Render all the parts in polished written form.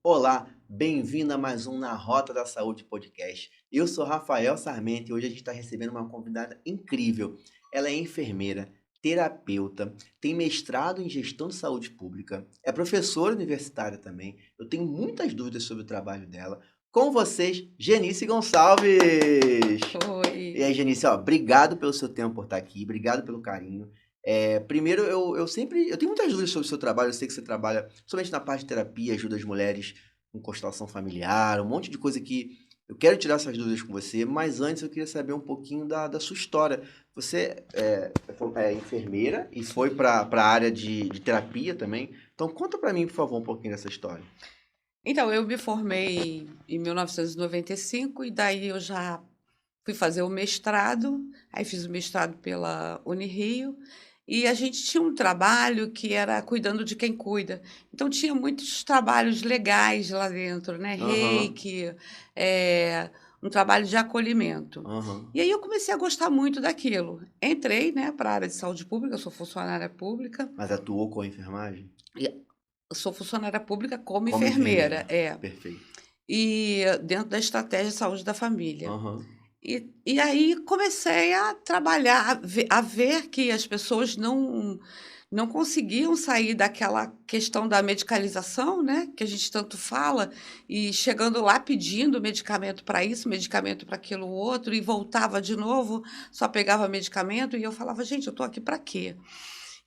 Olá, bem-vindo a mais um Na Rota da Saúde podcast. Eu sou Rafael Sarmento e hoje a gente está recebendo uma convidada incrível. Ela é enfermeira, terapeuta, tem mestrado em gestão de saúde pública, é professora universitária também. Eu tenho muitas dúvidas sobre o trabalho dela. Com vocês, Genice Gonçalves! E Oi. aí, Genice, ó, obrigado pelo seu tempo por estar aqui, obrigado pelo carinho. Primeiro, eu tenho muitas dúvidas sobre o seu trabalho. Eu sei que você trabalha somente na parte de terapia, ajuda as mulheres com constelação familiar, um monte de coisa que eu quero tirar essas dúvidas com você, mas antes eu queria saber um pouquinho da sua história. Você é enfermeira e foi para a área de terapia também. Então, conta para mim, por favor, um pouquinho dessa história. Então, eu me formei em 1995 e daí eu já fui fazer o mestrado, aí fiz o mestrado pela Unirio e a gente tinha um trabalho que era cuidando de quem cuida. Então, tinha muitos trabalhos legais lá dentro, né? Aham, Reiki, eh, um trabalho de acolhimento. aham. E aí eu comecei a gostar muito daquilo. Entrei, né, para a área de saúde pública, eu sou funcionária pública. Mas atuou com a enfermagem? Eu sou funcionária pública como Como enfermeira, enfermeira. é. Perfeito. E dentro da estratégia de saúde da família. Aham. E aí comecei a trabalhar, a ver que as pessoas não conseguiam sair daquela questão da medicalização, né, que a gente tanto fala, e chegando lá pedindo medicamento para isso, medicamento para aquilo outro, e voltava de novo, só pegava medicamento, e eu falava: "Gente, eu estou aqui para quê?".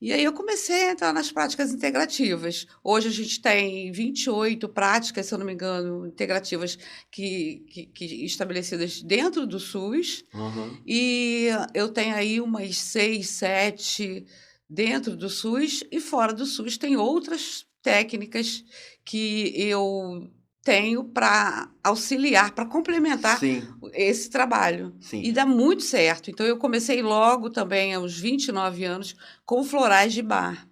E aí eu comecei a entrar nas práticas integrativas. Hoje a gente tem 28 práticas, se eu não me engano, integrativas que estabelecidas dentro do SUS, Aham. e eu tenho aí umas 6, 7 dentro do SUS, e fora do SUS tem outras técnicas que eu tenho para auxiliar, para complementar Sim, esse trabalho. sim. E dá muito certo. Então eu comecei logo também aos 29 anos com florais de bar.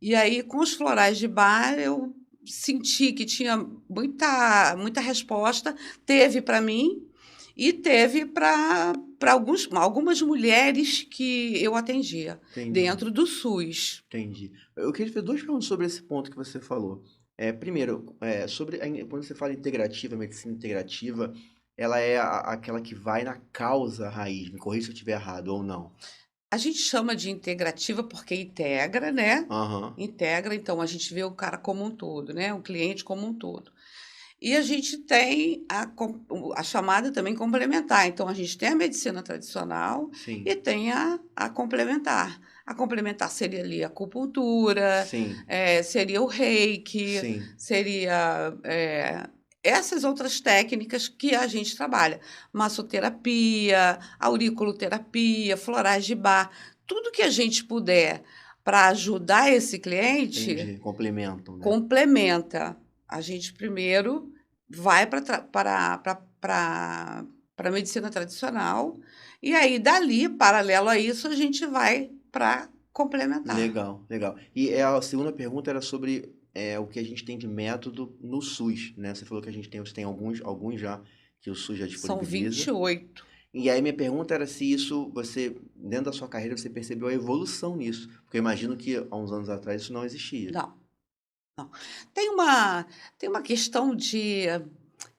E aí com os florais de bar eu senti que tinha muita resposta, teve para mim e teve para algumas mulheres que eu atendia Entendi. dentro do SUS. Entendi. Eu queria te fazer 2 perguntas sobre esse ponto que você falou. Primeiro, sobre quando você fala integrativa, medicina integrativa, ela é aquela que vai na causa raiz. Me corrija se eu estiver errado ou não. A gente chama de integrativa porque integra, né? Aham. Integra, então a gente vê o cara como um todo, né? O cliente como um todo. E a gente tem a chamada também complementar. Então, a gente tem a medicina tradicional e Sim. tem a complementar. A complementar seria ali a acupuntura, Sim. seria o reiki, Sim. seria essas outras técnicas que a gente trabalha. Massoterapia, auriculoterapia, florais de bar, tudo que a gente puder para ajudar esse cliente, Entendi. Complementam, né? complementa. A gente primeiro vai para a medicina tradicional, e aí dali, paralelo a isso, a gente vai para complementar. Legal, legal. E a segunda pergunta era sobre o que a gente tem de método no SUS, né? Você falou que tem alguns já que o SUS já São disponibiliza. 28. E aí minha pergunta era se isso você, dentro da sua carreira, você percebeu a evolução nisso. Porque eu imagino que há uns anos atrás isso não existia. Não, não. Tem uma questão de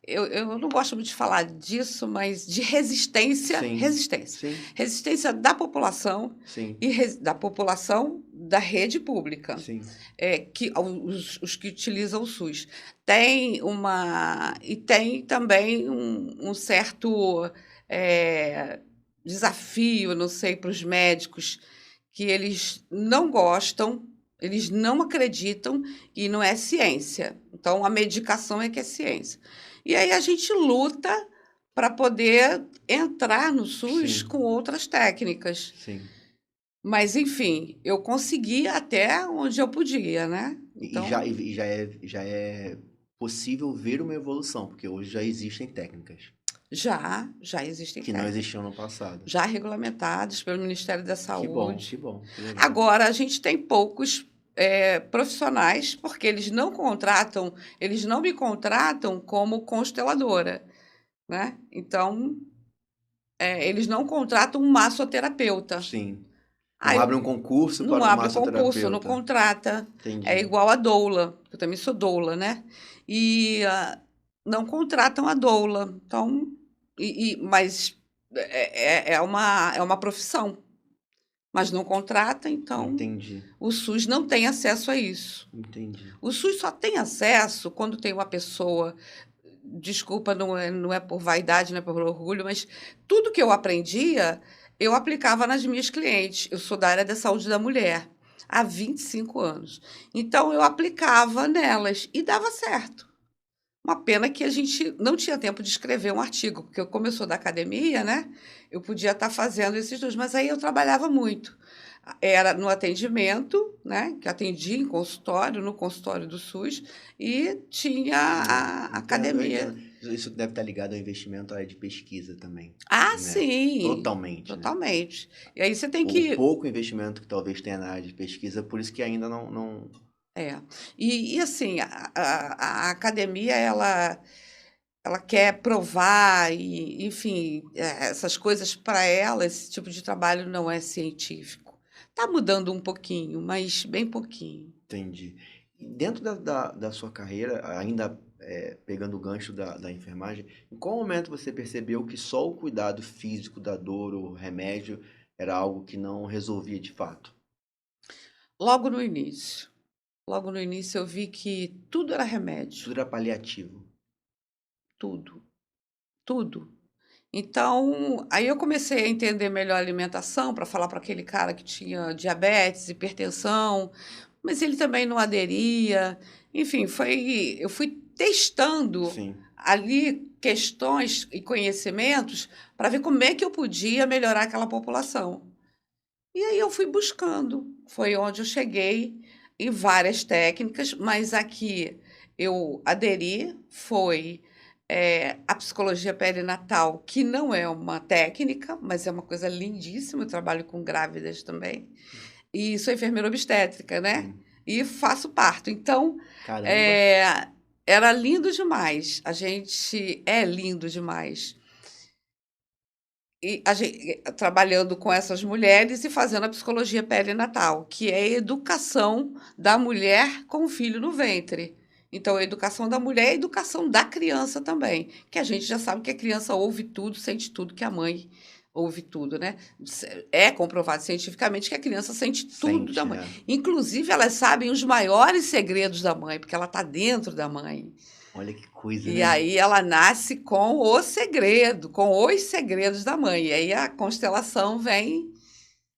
eu não gosto muito de falar disso, mas de resistência, Sim, resistência. sim, Resistência da população sim, e da população da rede pública, sim, que os que utilizam o SUS. Tem também um certo, desafio, não sei, para os médicos, que eles não gostam, eles não acreditam e não é ciência. Então a medicação é que é ciência. E aí a gente luta para poder entrar no SUS sim, com outras técnicas. sim. Mas enfim, eu consegui até onde eu podia, né. E já, Então, e já é possível ver uma evolução, porque hoje já existem técnicas já existem que não existiam técnicas, no passado. já regulamentadas pelo Ministério da Que bom, que Saúde. bom, que legal. Agora a gente tem poucos, profissionais, porque eles não me contratam como consteladora, né. Então, eles não contratam um massoterapeuta. Sim. Não Aí abre um concurso não para um abre concurso, não massoterapeuta. contrata. É Entendi. igual a doula, eu também sou doula, né. e não contratam a doula. Então, mas é uma profissão, mas não contrata, então Entendi, o SUS não tem acesso a isso. entendi. O SUS só tem acesso quando tem uma pessoa. Desculpa, não é por vaidade, não é por orgulho, mas tudo que eu aprendia, eu aplicava nas minhas clientes. Eu sou da área da saúde da mulher há 25 anos. Então, eu aplicava nelas e dava certo. Uma pena que a gente não tinha tempo de escrever um artigo, porque como eu sou da academia, né, eu podia estar fazendo esses dois, mas aí eu trabalhava muito. Era no atendimento, né, que atendia em consultório, no consultório do SUS, e tinha a Eu academia. entendo. Isso deve estar ligado ao investimento à área de pesquisa também, Ah, né? sim, Totalmente, né? totalmente. E aí você tem O que. pouco investimento que talvez tenha na área de pesquisa, por isso que ainda não... É. E assim, a academia, ela quer provar, e, enfim, essas coisas para ela, esse tipo de trabalho não é científico. Está mudando um pouquinho, mas bem pouquinho. Entendi. E dentro da sua carreira, ainda pegando o gancho da enfermagem, em qual momento você percebeu que só o cuidado físico da dor ou remédio era algo que não resolvia de fato? Logo no início. Logo no início eu vi que tudo era remédio, Tudo era paliativo. tudo, tudo. Então, aí eu comecei a entender melhor a alimentação para falar para aquele cara que tinha diabetes, hipertensão, mas ele também não aderia. Enfim, eu fui testando Sim, ali questões e conhecimentos para ver como é que eu podia melhorar aquela população. E aí eu fui buscando. Foi onde eu cheguei em várias técnicas, mas aqui eu aderi foi a psicologia perinatal, que não é uma técnica, mas é uma coisa lindíssima. Eu trabalho com grávidas também. E sou enfermeira obstétrica, né? sim. E faço parto. Então, Caramba, é, era lindo demais. A gente é lindo demais. E trabalhando com essas mulheres e fazendo a psicologia perinatal, que é a educação da mulher com o filho no ventre. Então, a educação da mulher e a educação da criança também, que a gente já sabe que a criança ouve tudo, sente tudo, que a mãe ouve tudo, né? É comprovado cientificamente que a criança sente tudo da sente, mãe. é. Inclusive, elas sabem os maiores segredos da mãe, porque ela está dentro da mãe. Olha que coisa, E né? aí ela nasce com o segredo, com os segredos da mãe. E aí a constelação vem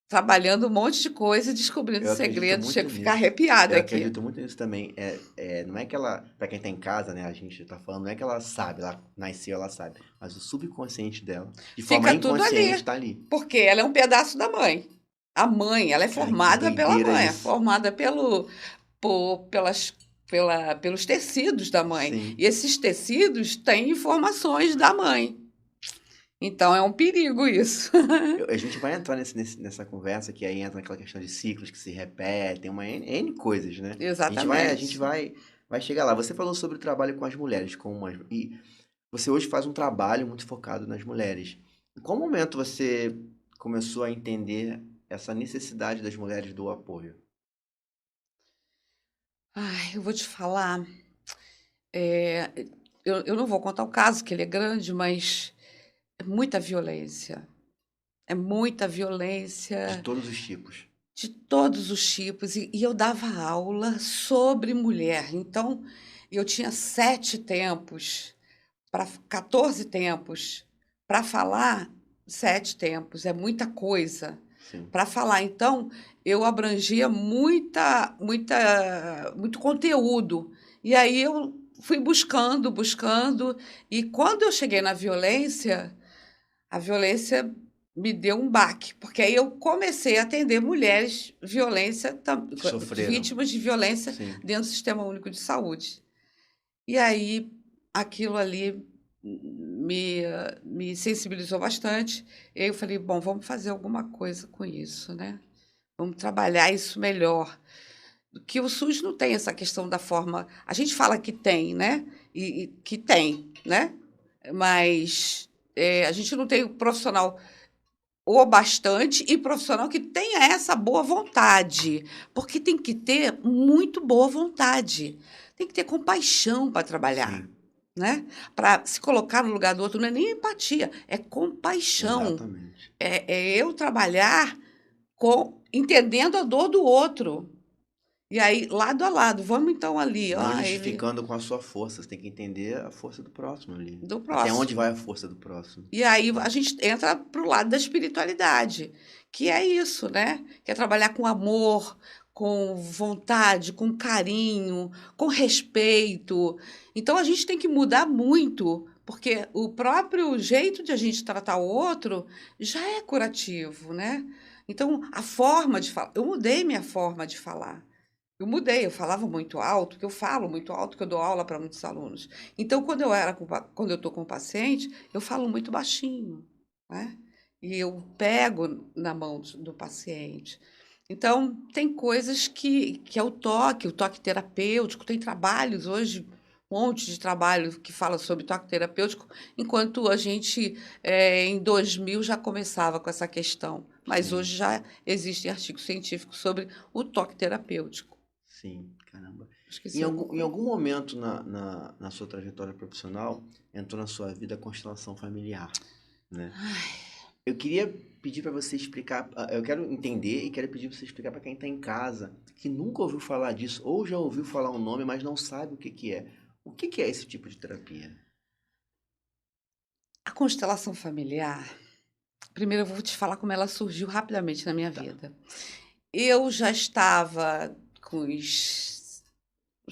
trabalhando um monte de coisa e descobrindo Eu acredito segredos. Chego muito a ficar nisso. arrepiada Eu aqui. acredito muito nisso também. Não é que ela, pra quem tá em casa, né, a gente tá falando, não é que ela sabe, ela nasceu, ela sabe, mas o subconsciente dela, de forma Fica tudo inconsciente, ali, tá ali. porque ela é um pedaço da mãe. A mãe, ela é Cara, que formada pela doideira mãe, é isso. formada pelos tecidos da mãe. Sim. E esses tecidos têm informações da mãe. Então é um perigo isso. A gente vai entrar nessa conversa que aí entra aquela questão de ciclos que se repetem, uma N coisas, né? Exatamente. Vai chegar lá. Você falou sobre o trabalho com as mulheres, e você hoje faz um trabalho muito focado nas mulheres. Em qual momento você começou a entender essa necessidade das mulheres do apoio? Ai, eu vou te falar. É, eu não vou contar o caso, que ele é grande, mas é muita violência. É muita De violência todos os tipos. de todos os tipos. E eu dava aula sobre mulher. Então, eu tinha 7 tempos, 14 tempos, para falar 7 tempos. É muita coisa Sim. para falar. Então, eu abrangia muito conteúdo. E aí eu fui buscando, buscando. E quando eu cheguei na violência, a violência me deu um baque, porque aí eu comecei a atender mulheres Que sofreram. vítimas de violência Sim. dentro do Sistema Único de Saúde. E aí aquilo ali me sensibilizou bastante. E aí eu falei, bom, vamos fazer alguma coisa com isso, né? Vamos trabalhar isso melhor. Que o SUS não tem essa questão da forma. A gente fala que tem, né? E que tem, né? Mas a gente não tem o profissional o bastante e profissional que tenha essa boa vontade, porque tem que ter muito boa vontade. tem que ter compaixão para trabalhar, Sim, né? Para se colocar no lugar do outro, não é nem empatia, é compaixão. exatamente. É eu trabalhar entendendo a dor do outro. E aí, lado a lado, vamos então ali, Não ó, ele justificando com a sua força, você tem que entender a força do próximo ali. do Até onde próximo. vai a força do próximo, E aí né. a gente entra para o lado da espiritualidade, que é isso, né? Que é trabalhar com amor, com vontade, com carinho, com respeito. Então a gente tem que mudar muito, porque o próprio jeito de a gente tratar o outro já é curativo, né? Então a forma de falar, eu mudei minha forma de falar. Eu mudei, eu falava muito alto, que eu falo muito alto, que eu dou aula para muitos alunos. Então, quando eu estou com o paciente, eu falo muito baixinho, né? E eu pego na mão do paciente. Então, tem coisas que é o toque terapêutico, tem trabalhos hoje, um monte de trabalho que fala sobre toque terapêutico, enquanto a gente, em 2000, já começava com essa questão. Mas Sim, hoje já existem artigos científicos sobre o toque terapêutico. sim, caramba. Esqueci alguma Em coisa. algum momento na sua trajetória profissional, entrou na sua vida a constelação familiar, né. Eu queria pedir para você explicar, eu quero entender e quero pedir para você explicar para quem está em casa, que nunca ouviu falar disso, ou já ouviu falar o nome, mas não sabe o que que é. O que que é esse tipo de terapia? A constelação familiar, primeiro eu vou te falar como ela surgiu rapidamente na minha Tá, vida. Eu já estava com os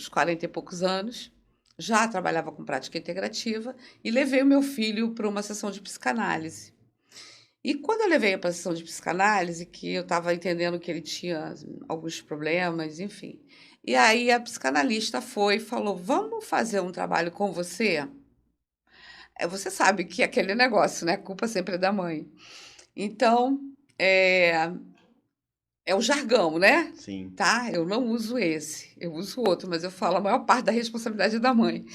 40 e poucos anos, já trabalhava com prática integrativa e levei o meu filho para uma sessão de psicanálise. E quando eu levei para a sessão de psicanálise, que eu estava entendendo que ele tinha alguns problemas, enfim. E aí a psicanalista foi e falou: Vamos fazer um trabalho com você? Você sabe que é aquele negócio, né? A culpa sempre é da mãe. Então, é, é o jargão, né? sim. Tá? Eu não uso esse, eu uso outro, mas eu falo a maior parte da responsabilidade é da mãe.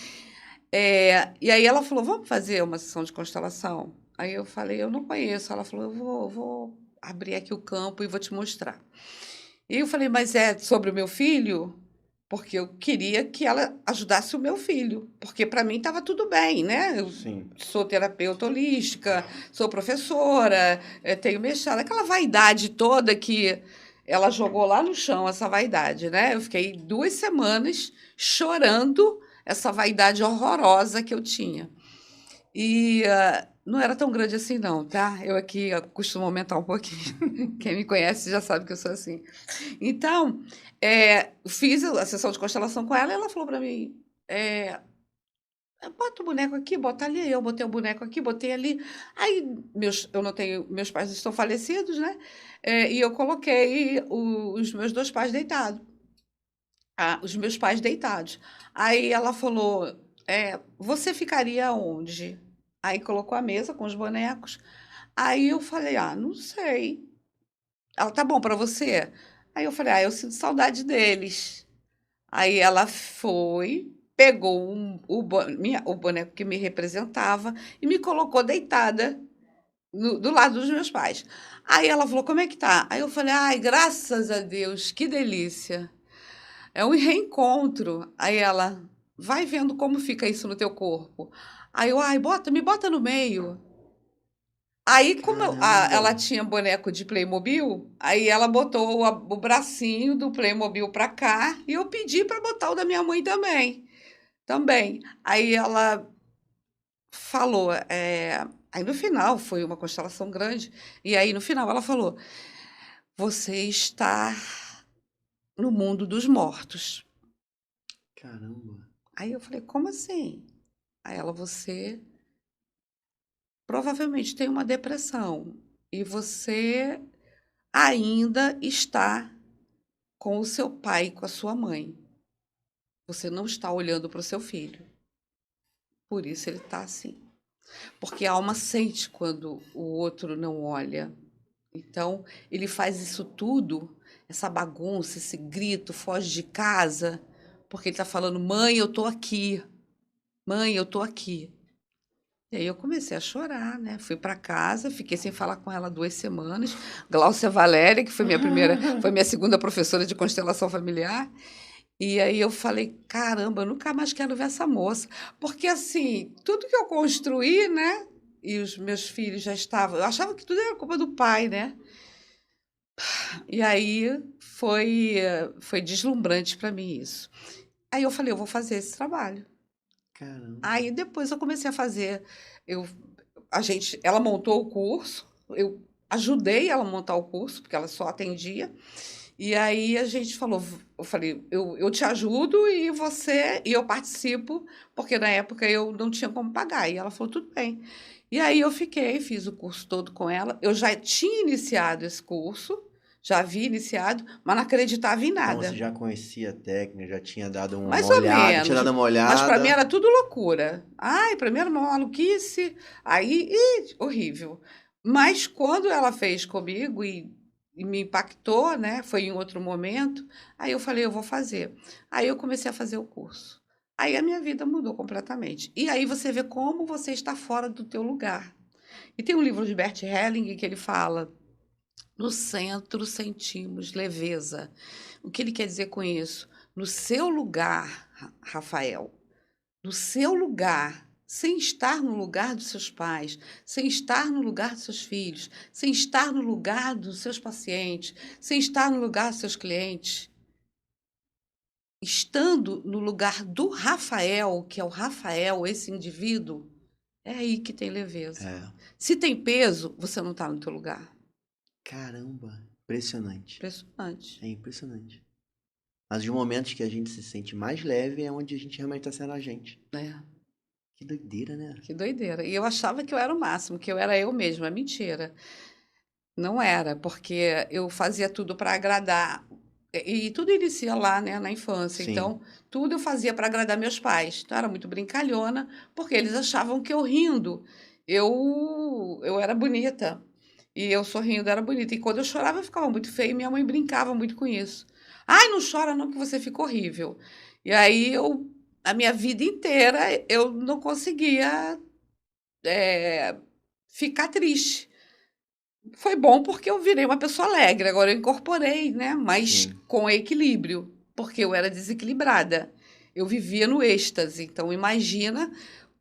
E aí ela falou: Vamos fazer uma sessão de constelação? Aí eu falei: Eu não conheço. Ela falou: Eu vou abrir aqui o campo e vou te mostrar. E eu falei: Mas é sobre o meu filho? Porque eu queria que ela ajudasse o meu filho, porque para mim estava tudo bem, né? Eu Sim, sou terapeuta holística, sou professora, tenho mestrado, aquela vaidade toda que ela jogou lá no chão, essa vaidade, né? Eu fiquei 2 semanas chorando essa vaidade horrorosa que eu tinha. E não era tão grande assim, não, tá? Eu aqui costumo aumentar um pouquinho. Quem me conhece já sabe que eu sou assim. Então, fiz a sessão de constelação com ela e ela falou para mim: é, bota o boneco aqui, bota ali. Eu botei o boneco aqui, botei ali. Aí, eu não tenho, meus pais estão falecidos, né? E eu coloquei os meus dois pais deitados. Os meus pais deitados. Aí ela falou: você ficaria onde? Aí colocou a mesa com os bonecos. Aí eu falei: não sei. Ela, tá bom para você? Aí eu falei: eu sinto saudade deles. Aí ela foi, pegou o boneco que me representava e me colocou deitada do lado dos meus pais. Aí ela falou: Como é que tá? Aí eu falei: Ai, graças a Deus, que delícia. É um reencontro. Aí ela: Vai vendo como fica isso no teu corpo. Aí eu: Ai, me bota no meio. Aí, como caramba, ela tinha boneco de Playmobil, aí ela botou o bracinho do Playmobil para cá e eu pedi para botar o da minha mãe também. Também. Aí ela falou, aí no final foi uma constelação grande, e aí no final ela falou: Você está no mundo dos mortos. caramba. Aí eu falei: Como assim? Aí ela: Você provavelmente tem uma depressão e você ainda está com o seu pai e com a sua mãe. Você não está olhando para o seu filho. Por isso ele está assim. Porque a alma sente quando o outro não olha. Então, ele faz isso tudo, essa bagunça, esse grito, foge de casa, porque ele está falando: Mãe, eu estou aqui. Mãe, eu estou aqui. E aí eu comecei a chorar, né? Fui para casa, fiquei sem falar com ela 2 semanas. Gláucia Valéria, que foi minha segunda professora de constelação familiar. E aí eu falei, caramba, eu nunca mais quero ver essa moça. Porque assim, tudo que eu construí, né? E os meus filhos já estavam. Eu achava que tudo era culpa do pai, né? E aí foi deslumbrante para mim isso. Aí eu falei, eu vou fazer esse trabalho. Caramba. Aí depois eu comecei a fazer. Eu, ela montou o curso, eu ajudei ela a montar o curso, porque ela só atendia. E aí a gente falou, eu falei, eu te ajudo e eu participo, porque na época eu não tinha como pagar. E ela falou, tudo bem. E aí eu fiquei, fiz o curso todo com ela. Eu já tinha iniciado esse curso, já havia iniciado, mas não acreditava em Então você nada. já conhecia a técnica, já tinha dado uma Mais ou olhada, tinha menos. dado uma Mas para mim olhada. era tudo loucura. Ai, para mim era uma maluquice. Aí, horrível. Mas quando ela fez comigo e me impactou, né? Foi em outro momento. Aí eu falei, eu vou fazer. Aí eu comecei a fazer o curso. Aí a minha vida mudou completamente. E aí você vê como você está fora do teu lugar. E tem um livro de Bert Helling que ele fala: no centro sentimos leveza. O que ele quer dizer com isso? No seu lugar, Rafael, no seu lugar, sem estar no lugar dos seus pais, sem estar no lugar dos seus filhos, sem estar no lugar dos seus pacientes, sem estar no lugar dos seus clientes, estando no lugar do Rafael, que é o Rafael, esse indivíduo, é aí que tem leveza. É. Se tem peso, você não está no teu lugar. Caramba. Impressionante. Impressionante. É impressionante. Mas os momentos que a gente se sente mais leve é onde a gente realmente está sendo a gente. É. Que doideira, né? Que doideira. E eu achava que eu era o máximo, que eu era eu mesma. É mentira. Não era, porque eu fazia tudo para agradar. E tudo inicia lá, né, na infância. Sim. Então, tudo eu fazia para agradar meus pais. Então, eu era muito brincalhona, porque eles achavam que eu rindo, eu era bonita. E eu sorrindo era bonita. E quando eu chorava, eu ficava muito feia e minha mãe brincava muito com isso. Ai, não chora não, que você fica horrível. E aí, a minha vida inteira, eu não conseguia, ficar triste. Foi bom porque eu virei uma pessoa alegre, agora eu incorporei, né, mas Sim. com equilíbrio, porque eu era desequilibrada. Eu vivia no êxtase, então imagina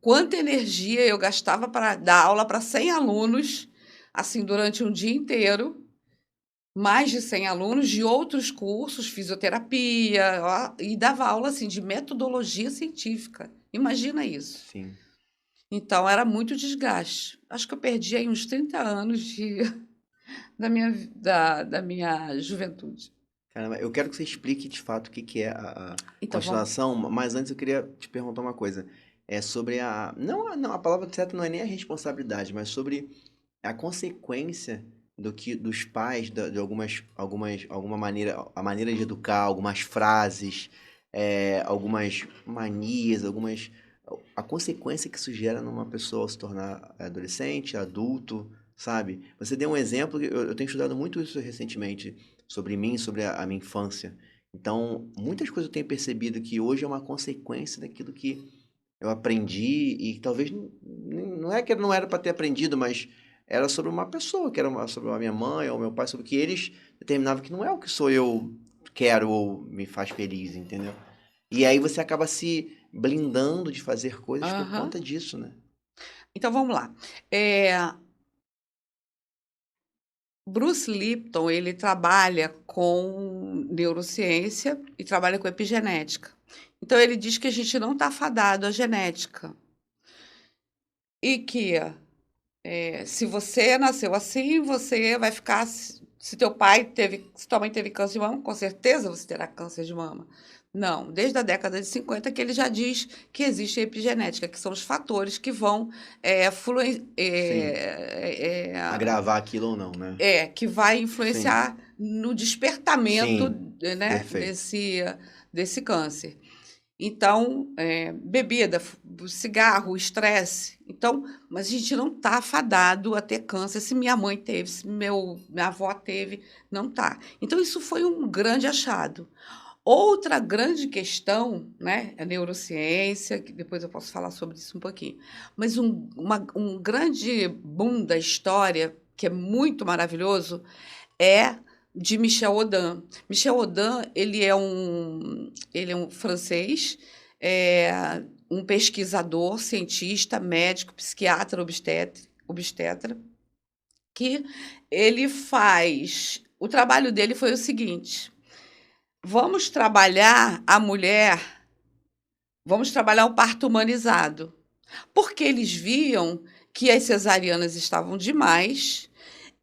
quanta energia eu gastava para dar aula para 100 alunos, assim, durante um dia inteiro, mais de 100 alunos de outros cursos, fisioterapia, ó, e dava aula, assim, de metodologia científica. Imagina isso. Sim. Então era muito desgaste. Acho que eu perdi aí uns 30 anos da minha juventude. Caramba, eu quero que você explique de fato o que que é a Então vamos. constelação, mas antes eu queria te perguntar uma coisa. É sobre a. Não, a palavra certa não é nem a responsabilidade, mas sobre a consequência do que dos pais, de alguma maneira, a maneira de educar, algumas frases, algumas manias, a consequência que isso gera numa pessoa ao se tornar adolescente, adulto, sabe? Você deu um exemplo, eu tenho estudado muito isso recentemente, sobre mim, sobre a minha infância. Então, muitas coisas eu tenho percebido que hoje é uma consequência daquilo que eu aprendi e talvez não é que não era para ter aprendido, mas era sobre uma pessoa, que era sobre a minha mãe ou meu pai, sobre que eles determinavam que não é o que sou eu quero ou me faz feliz, entendeu? E aí você acaba se blindando de fazer coisas por Aham. conta disso, né? Então vamos lá. É, Bruce Lipton, ele trabalha com neurociência e trabalha com epigenética. Então ele diz que a gente não está fadado à genética e que se você nasceu assim, você vai ficar. Se teu pai teve, se tua mãe teve câncer de mama, com certeza você terá câncer de mama. Não, desde a década de 50 que ele já diz que existe a epigenética, que são os fatores que vão Sim. Agravar aquilo ou não, né? que vai Sim. influenciar no despertamento, Sim. né, Perfeito. desse câncer. Então, bebida, cigarro, estresse. Então, mas a gente não está fadado a ter câncer. Se minha mãe teve, se minha avó teve, não está. Então, isso foi um grande achado. Outra grande questão, né, é a neurociência, que depois eu posso falar sobre isso um pouquinho. Mas um grande boom da história, que é muito maravilhoso, é de Michel Audin. Michel Audin, ele é um francês, é, um pesquisador, cientista, médico, psiquiatra, obstetra, que ele faz. O trabalho dele foi o seguinte: vamos trabalhar a mulher, vamos trabalhar o parto humanizado, porque eles viam que as cesarianas estavam demais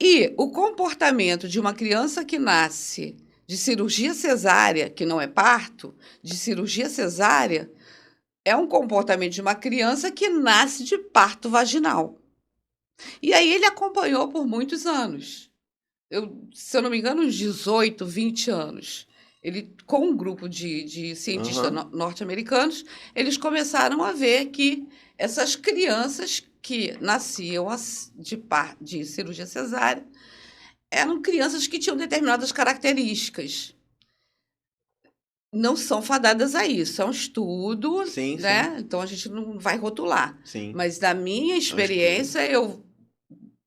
e o comportamento de uma criança que nasce de cirurgia cesárea, que não é parto, de cirurgia cesárea, é um comportamento de uma criança que nasce de parto vaginal. E aí ele acompanhou por muitos anos. Se eu não me engano, uns 18, 20 anos. Ele, com um grupo de cientistas Aham. norte-americanos, eles começaram a ver que essas crianças que nasciam de cirurgia cesárea eram crianças que tinham determinadas características. Não são fadadas a isso, é um estudo, Sim, sim, né? Então a gente não vai rotular. sim. Mas da minha É um estudo. experiência,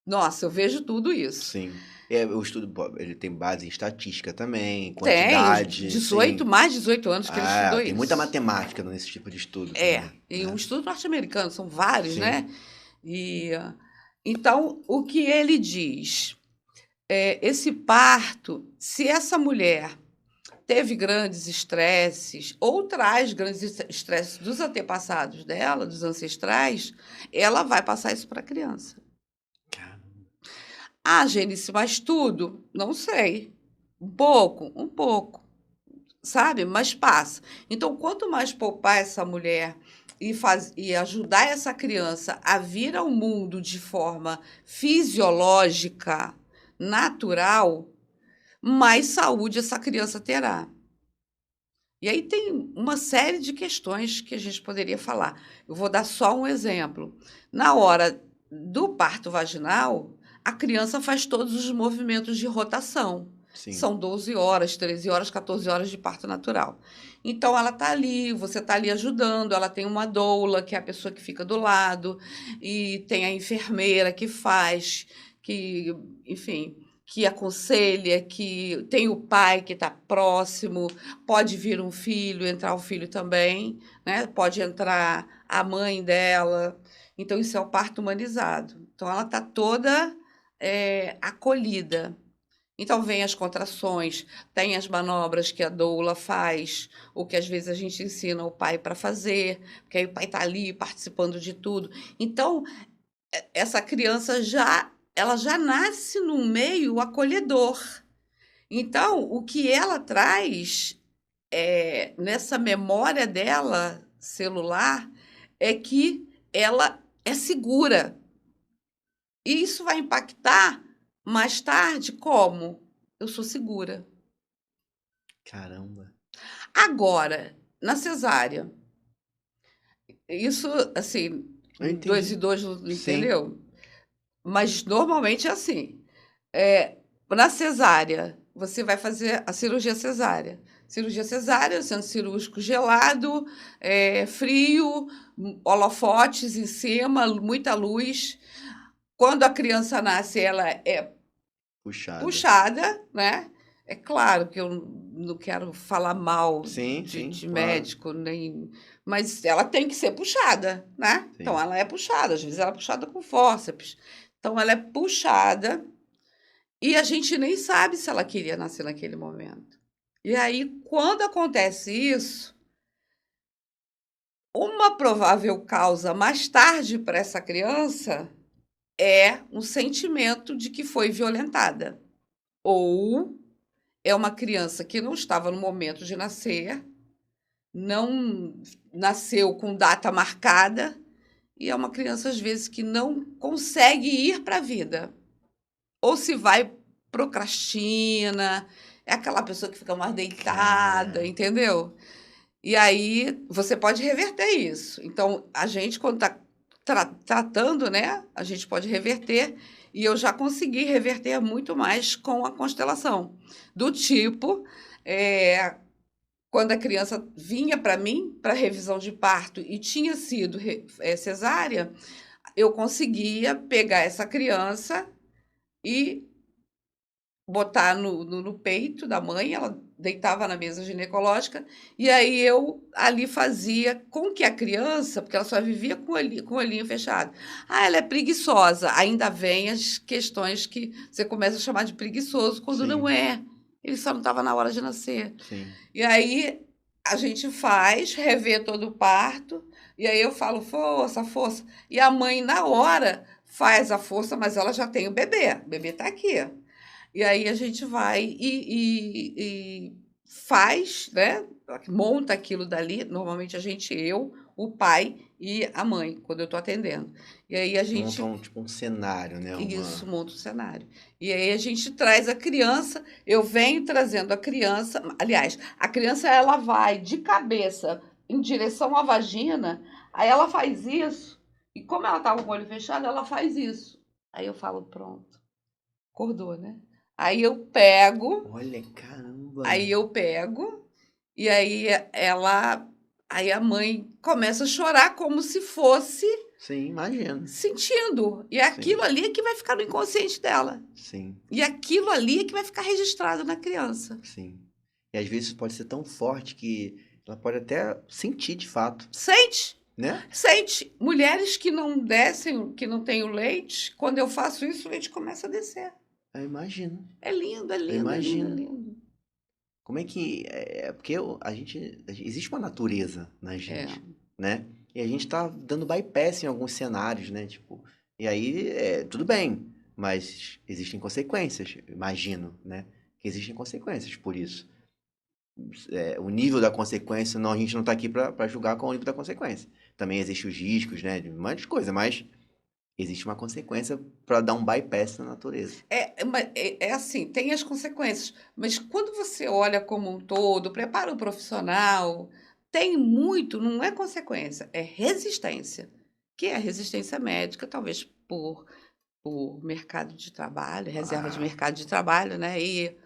nossa, eu vejo tudo isso. Sim. É, o estudo, pô, ele tem base em estatística também, Tem, os quantidade, sim. mais de 18 anos que ele estudou Ah, tem muita isso. matemática nesse tipo de estudo É, também, e um né? estudo norte-americano, são vários, Sim. né? E então, o que ele diz é esse parto, se essa mulher teve grandes estresses ou traz grandes estresses dos antepassados dela, dos ancestrais, ela vai passar isso para a criança. Cara, Ah, Genice, mas tudo? Não sei. Um pouco, sabe? Mas passa. Então, quanto mais poupar essa mulher e ajudar essa criança a vir ao mundo de forma fisiológica, natural, mais saúde essa criança terá. E aí tem uma série de questões que a gente poderia falar. Eu vou dar só um exemplo. Na hora do parto vaginal, a criança faz todos os movimentos de rotação. sim. São 12 horas, 13 horas, 14 horas de parto natural. Então, ela está ali, você está ali ajudando, ela tem uma doula, que é a pessoa que fica do lado, e tem a enfermeira que faz, que, enfim, que aconselha, que tem o pai que está próximo, pode vir um filho, entrar o filho também, né? Pode entrar a mãe dela. Então, isso é o parto humanizado. Então, ela está toda acolhida. Então, vem as contrações, tem as manobras que a doula faz, ou que às vezes a gente ensina o pai para fazer, porque aí o pai está ali participando de tudo. Então, essa criança ela já nasce num meio acolhedor. Então, o que ela traz nessa memória dela celular é que ela é segura. E isso vai impactar mais tarde como? Eu sou segura. Caramba. Agora, na cesárea, isso, assim, Eu dois e entendi. dois, Sim. entendeu? Mas normalmente é assim. Na cesárea, você vai fazer a cirurgia cesárea. Cirurgia cesárea, centro cirúrgico gelado, frio, holofotes em cima, muita luz. Quando a criança nasce, ela é Puxada. puxada, né? É claro que eu não quero falar mal Sim, sim, de claro. médico, nem, mas ela tem que ser puxada, né? Então Sim. ela é puxada, às vezes ela é puxada com fórceps. Então ela é puxada e a gente nem sabe se ela queria nascer naquele momento. E aí, quando acontece isso, uma provável causa mais tarde para essa criança é um sentimento de que foi violentada. Ou é uma criança que não estava no momento de nascer, não nasceu com data marcada, e é uma criança, às vezes, que não consegue ir para a vida. Ou se vai, procrastina, é aquela pessoa que fica mais deitada, Cara. entendeu? E aí você pode reverter isso. Então, a gente, quando está tratando, né, a gente pode reverter. E eu já consegui reverter muito mais com a constelação. Do tipo, eh, quando a criança vinha para mim, para revisão de parto, e tinha sido cesárea, eu conseguia pegar essa criança e botar no peito da mãe, ela deitava na mesa ginecológica, e aí eu ali fazia com que a criança, porque ela só vivia com o olhinho fechado. Ah, ela é preguiçosa. Ainda vem as questões que você começa a chamar de preguiçoso quando não Sim, é. Ele só não estava na hora de nascer. sim. E aí a gente faz, revê todo o parto, e aí eu falo, força, força. E a mãe, na hora, faz a força, mas ela já tem o bebê está aqui. E aí a gente vai e faz, né? Monta aquilo dali. Normalmente a gente, eu, o pai e a mãe, quando eu estou atendendo. E aí a Monta gente, um, tipo, um cenário, né? isso, Uma... monta o cenário. E aí a gente traz a criança, eu venho trazendo a criança. Aliás, a criança ela vai de cabeça em direção à vagina, aí ela faz isso, e como ela estava com o olho fechado, ela faz isso. Aí eu falo, pronto, acordou, né? Aí eu pego, Olha, caramba! aí eu pego, e aí ela, aí a mãe começa a chorar como se fosse Sim, imagino. sentindo. E é aquilo Sim, ali que vai ficar no inconsciente dela. sim, E aquilo ali é que vai ficar registrado na criança. sim. E às vezes pode ser tão forte que ela pode até sentir de fato, Sente, né? sente. Mulheres que não descem, que não têm o leite, quando eu faço isso, o leite começa a descer. Eu imagino, É lindo, é eu lindo, é lindo, é imagino. lindo. Como é que. É porque existe uma natureza na É. gente, né? E a gente tá dando bypass em alguns cenários, né? Tipo, e aí, tudo bem, mas existem consequências, imagino, né? Que existem consequências por isso. O nível da consequência, não, a gente não tá aqui pra julgar qual é o nível da consequência. Também existem os riscos, né? De um monte de coisa, mas existe uma consequência pra dar um bypass na natureza. É assim, tem as consequências, mas quando você olha como um todo, prepara o profissional, tem muito, não é consequência, é resistência, que é a resistência médica, talvez por mercado de trabalho, reserva de Ah, mercado de trabalho, né? E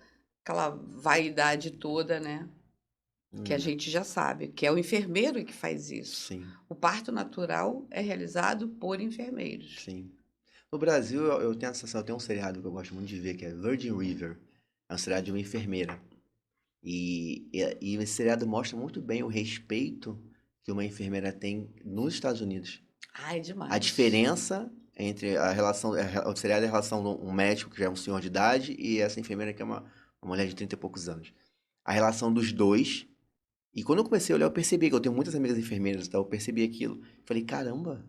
aquela vaidade toda, né? Que a hum, gente já sabe, que é o enfermeiro que faz isso. sim, O parto natural é realizado por enfermeiros. sim. No Brasil, eu tenho a sensação, eu tenho um seriado que eu gosto muito de ver, que é Virgin River. É um seriado de uma enfermeira. E esse seriado mostra muito bem o respeito que uma enfermeira tem nos Estados Unidos. Ai, A demais. diferença entre a relação, o seriado é a relação de um médico, que já é um senhor de idade, e essa enfermeira que é uma mulher de 30 e poucos anos. A relação dos dois. E quando eu comecei a olhar, eu percebi que eu tenho muitas amigas enfermeiras, então eu percebi aquilo. Falei, caramba,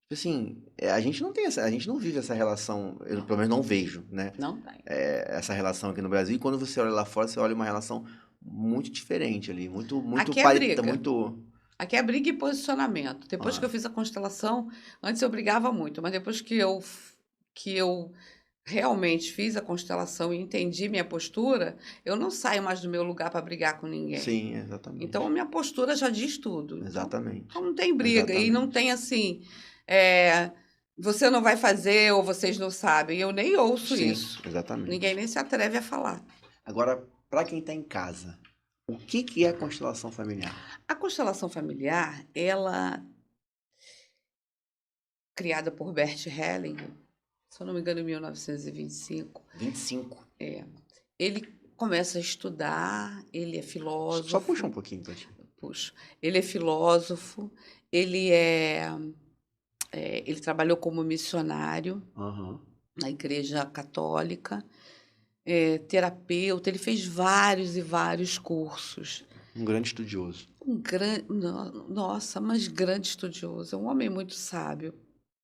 tipo assim, a gente não tem a gente não vive essa relação, eu pelo menos não vejo, né? Não tem. Essa relação aqui no Brasil. E quando você olha lá fora, você olha uma relação muito diferente ali, muito Aqui é parecida, briga. muito. Aqui é briga e posicionamento. Depois que Ah, eu fiz a constelação, antes eu brigava muito, mas depois que eu realmente fiz a constelação e entendi minha postura, eu não saio mais do meu lugar para brigar com ninguém. sim, Então, a exatamente. minha postura já diz tudo. Então Exatamente. não tem briga. E não Exatamente. tem assim, é, você não vai fazer ou vocês não sabem. Eu nem ouço Sim, isso. Ninguém exatamente. nem se atreve a falar. Agora, para quem está em casa, o que é a constelação familiar? A constelação familiar, ela, criada por Bert Hellinger, se eu não me engano, em 1925, 25. ele começa a estudar, ele é Só puxa um filósofo, pouquinho, Tati. puxa, ele é filósofo, ele é, ele trabalhou como missionário Aham. na Igreja Católica, terapeuta, ele fez vários e vários cursos. Um grande estudioso. Um grande, nossa, mas grande estudioso, é um homem muito sábio.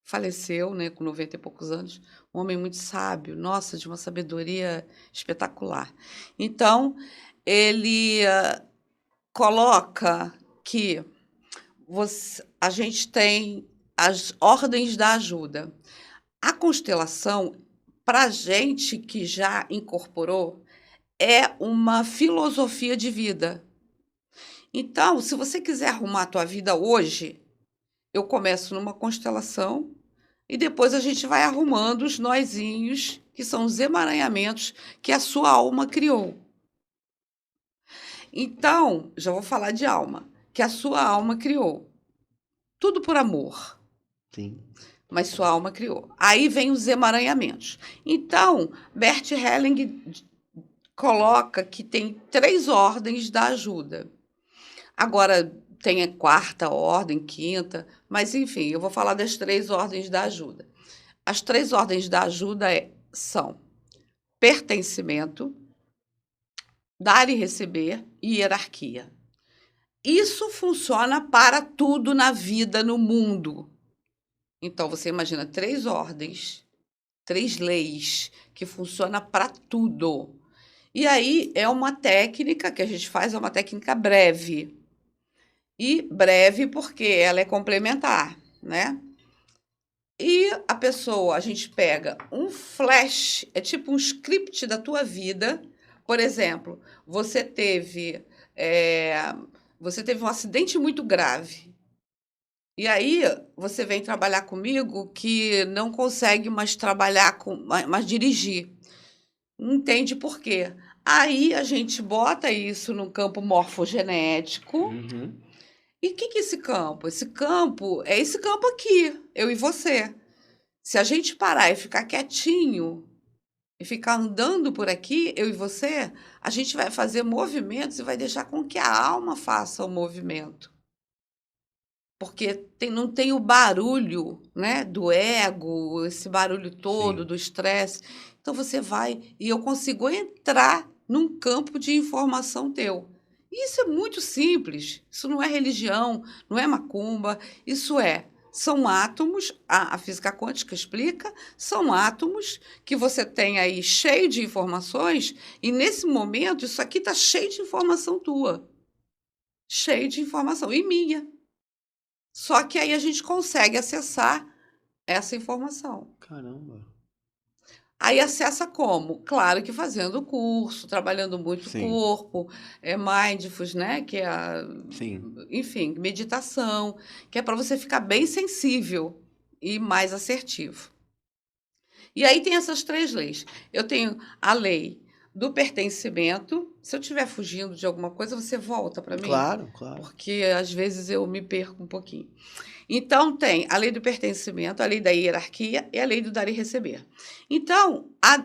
Faleceu, né, com 90 e poucos anos, um homem muito sábio, nossa, de uma sabedoria espetacular. Então, ele coloca que a gente tem as ordens da ajuda. A constelação, para a gente que já incorporou, é uma filosofia de vida. Então, se você quiser arrumar a tua vida hoje, eu começo numa constelação e depois a gente vai arrumando os nozinhos, que são os emaranhamentos que a sua alma criou. Então, já vou falar de alma, que a sua alma criou. Tudo por amor, Sim. mas sua alma criou. Aí vem os emaranhamentos. Então, Bert Helling coloca que tem 3 ordens da ajuda. Agora, tem a 4ª ordem, 5ª, mas enfim, eu vou falar das 3 ordens da ajuda. As 3 ordens da ajuda são pertencimento, dar e receber e hierarquia. Isso funciona para tudo na vida, no mundo. Então, você imagina 3 ordens, 3 leis que funciona para tudo. E aí é uma técnica que a gente faz, é uma técnica breve. E breve porque ela é complementar, né? E a gente pega um flash, é tipo um script da tua vida. Por exemplo, eh, você teve um acidente muito grave. E aí você vem trabalhar comigo que não consegue mais trabalhar mais dirigir. Não entende por quê. Aí a gente bota isso no campo morfogenético. Uhum. E o que que é esse campo? Esse campo é esse campo aqui, eu e você. Se a gente parar e ficar quietinho e ficar andando por aqui, eu e você, a gente vai fazer movimentos e vai deixar com que a alma faça o movimento. Porque não tem o barulho, né, do ego, esse barulho todo, Sim. do estresse. Então você vai e eu consigo entrar num campo de informação teu. E isso é muito simples. Isso não é religião, não é macumba. São átomos, a física quântica explica, são átomos que você tem aí cheio de informações, e nesse momento isso aqui está cheio de informação tua, cheio de informação, e minha. Só que aí a gente consegue acessar essa informação. Caramba. Aí acessa como? Claro que fazendo o curso, trabalhando muito o Sim, corpo, mindfulness, né? Que é sim. enfim, meditação, que é para você ficar bem sensível e mais assertivo. E aí tem essas 3 leis. Eu tenho a lei do pertencimento. Se eu estiver fugindo de alguma coisa, você volta para mim, Claro, claro. porque às vezes eu me perco um pouquinho. Então, tem a lei do pertencimento, a lei da hierarquia e a lei do dar e receber. Então, a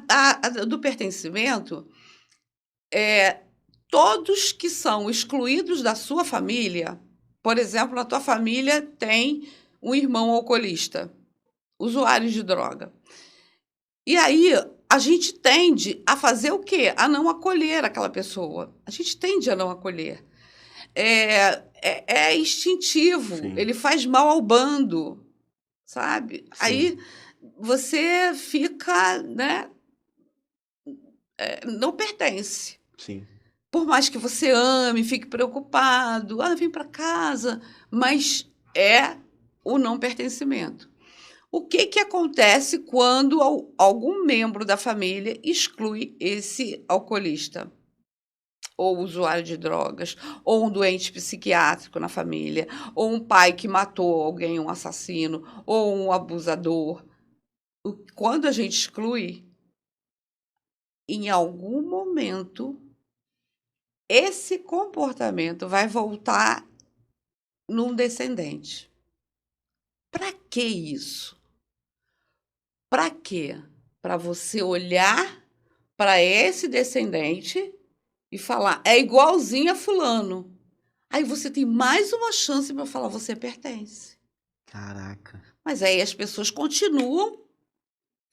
do pertencimento, todos que são excluídos da sua família, por exemplo, na tua família tem um irmão alcoolista, usuário de droga. E aí, a gente tende a fazer o quê? A não acolher aquela pessoa. A gente tende a não acolher. É instintivo, Sim, ele faz mal ao bando, sabe? sim, Aí você fica, né, não pertence. sim. Por mais que você ame, fique preocupado, vem para casa, mas é o não pertencimento. O que que acontece quando algum membro da família exclui esse alcoolista? Ou usuário de drogas, ou um doente psiquiátrico na família, ou um pai que matou alguém, um assassino, ou um abusador. Quando a gente exclui, em algum momento, esse comportamento vai voltar num descendente. Para que isso? Para quê? Para você olhar para esse descendente e falar, é igualzinho a fulano. Aí você tem mais uma chance para falar, você pertence. Caraca. Mas aí as pessoas continuam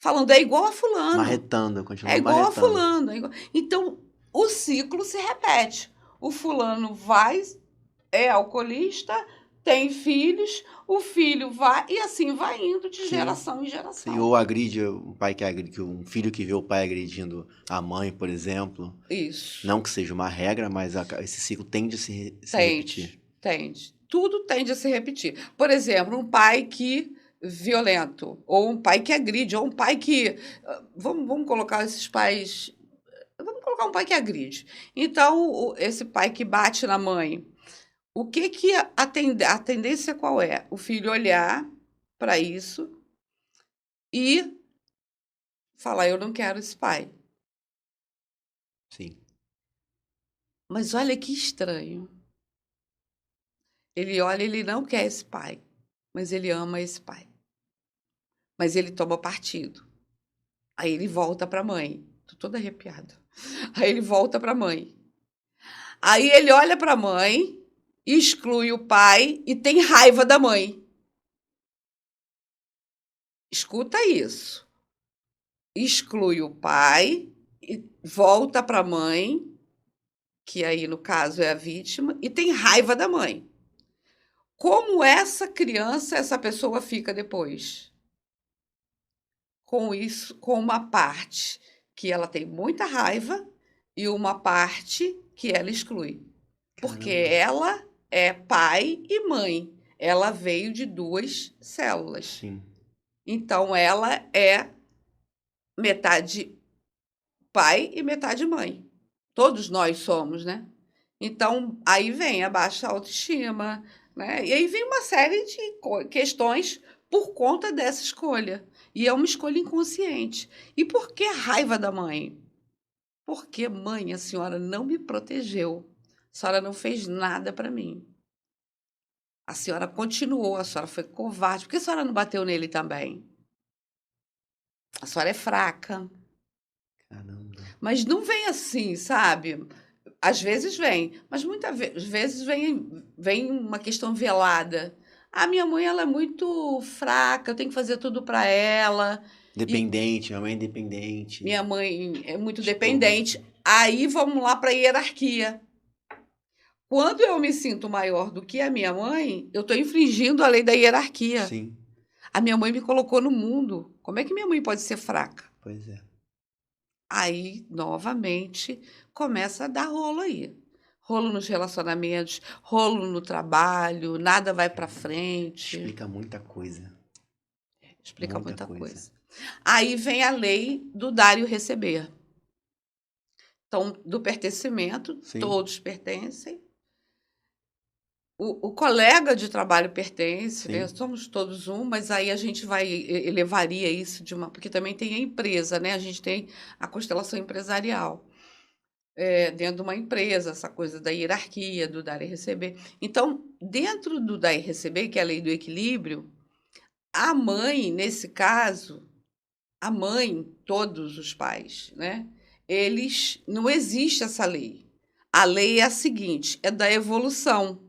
falando, é igual a fulano, Marretando, é continua igual a marretando. fulano. Então, o ciclo se repete. O fulano vai, é alcoolista, tem filhos, o filho vai, e assim vai indo de Sim, geração em sim. geração. Ou agride o pai que agride, um filho que vê o pai agredindo a mãe, por exemplo. Isso. Não que seja uma regra, mas esse ciclo tende a se Tende, repetir. tende. Tudo tende a se repetir. Por exemplo, um pai que violento, ou um pai que agride, ou um pai que. Vamos colocar esses pais. Vamos colocar um pai que agride. Então, esse pai que bate na mãe, o que que a tendência qual é? O filho olhar para isso e falar: eu não quero esse pai. Sim, Mas olha que estranho. Ele olha, ele não quer esse pai, mas ele ama esse pai. Mas ele toma partido. Aí ele volta para a mãe. Tô toda arrepiada. Aí ele volta para a mãe. Aí ele olha para a mãe, exclui o pai e tem raiva da mãe. Escuta isso. Exclui o pai e volta para a mãe, que aí no caso é a vítima, e tem raiva da mãe. Como essa criança, essa pessoa fica depois? Com isso, com uma parte que ela tem muita raiva e uma parte que ela exclui. Porque Caramba. ela é pai e mãe. Ela veio de 2 células. Sim. Então ela é metade pai e metade mãe. Todos nós somos, né? Então aí vem a baixa autoestima, né? E aí vem uma série de questões por conta dessa escolha. E é uma escolha inconsciente. E por que a raiva da mãe? Porque, mãe, a senhora não me protegeu. A senhora não fez nada para mim. A senhora continuou, a senhora foi covarde. Por que a senhora não bateu nele também? A senhora é fraca. Caramba. Mas não vem assim, sabe? Às vezes vem, mas muitas vezes vem uma questão velada. A minha mãe, ela é muito fraca, eu tenho que fazer tudo para ela. E Dependente, minha mãe é independente. minha mãe é muito Tipo, dependente. Aí vamos lá para a hierarquia. Quando eu me sinto maior do que a minha mãe, eu estou infringindo a lei da hierarquia. sim, A minha mãe me colocou no mundo. Como é que minha mãe pode ser fraca? pois é. Aí, novamente, começa a dar rolo aí. Rolo nos relacionamentos, rolo no trabalho, nada vai para frente. Explica muita coisa. Explica Muita muita coisa. coisa. Aí vem a lei do dar e o receber. Então, do pertencimento, Sim, todos pertencem. O colega de trabalho pertence, né? sim, Somos todos um, mas aí a gente vai elevaria isso de uma, porque também tem a empresa, né? A gente tem a constelação empresarial. Dentro de uma empresa, essa coisa da hierarquia, do dar e receber. Então, dentro do dar e receber, que é a lei do equilíbrio, a mãe, nesse caso, a mãe, todos os pais, né? Eles, não existe essa lei. A lei é a seguinte, é da evolução.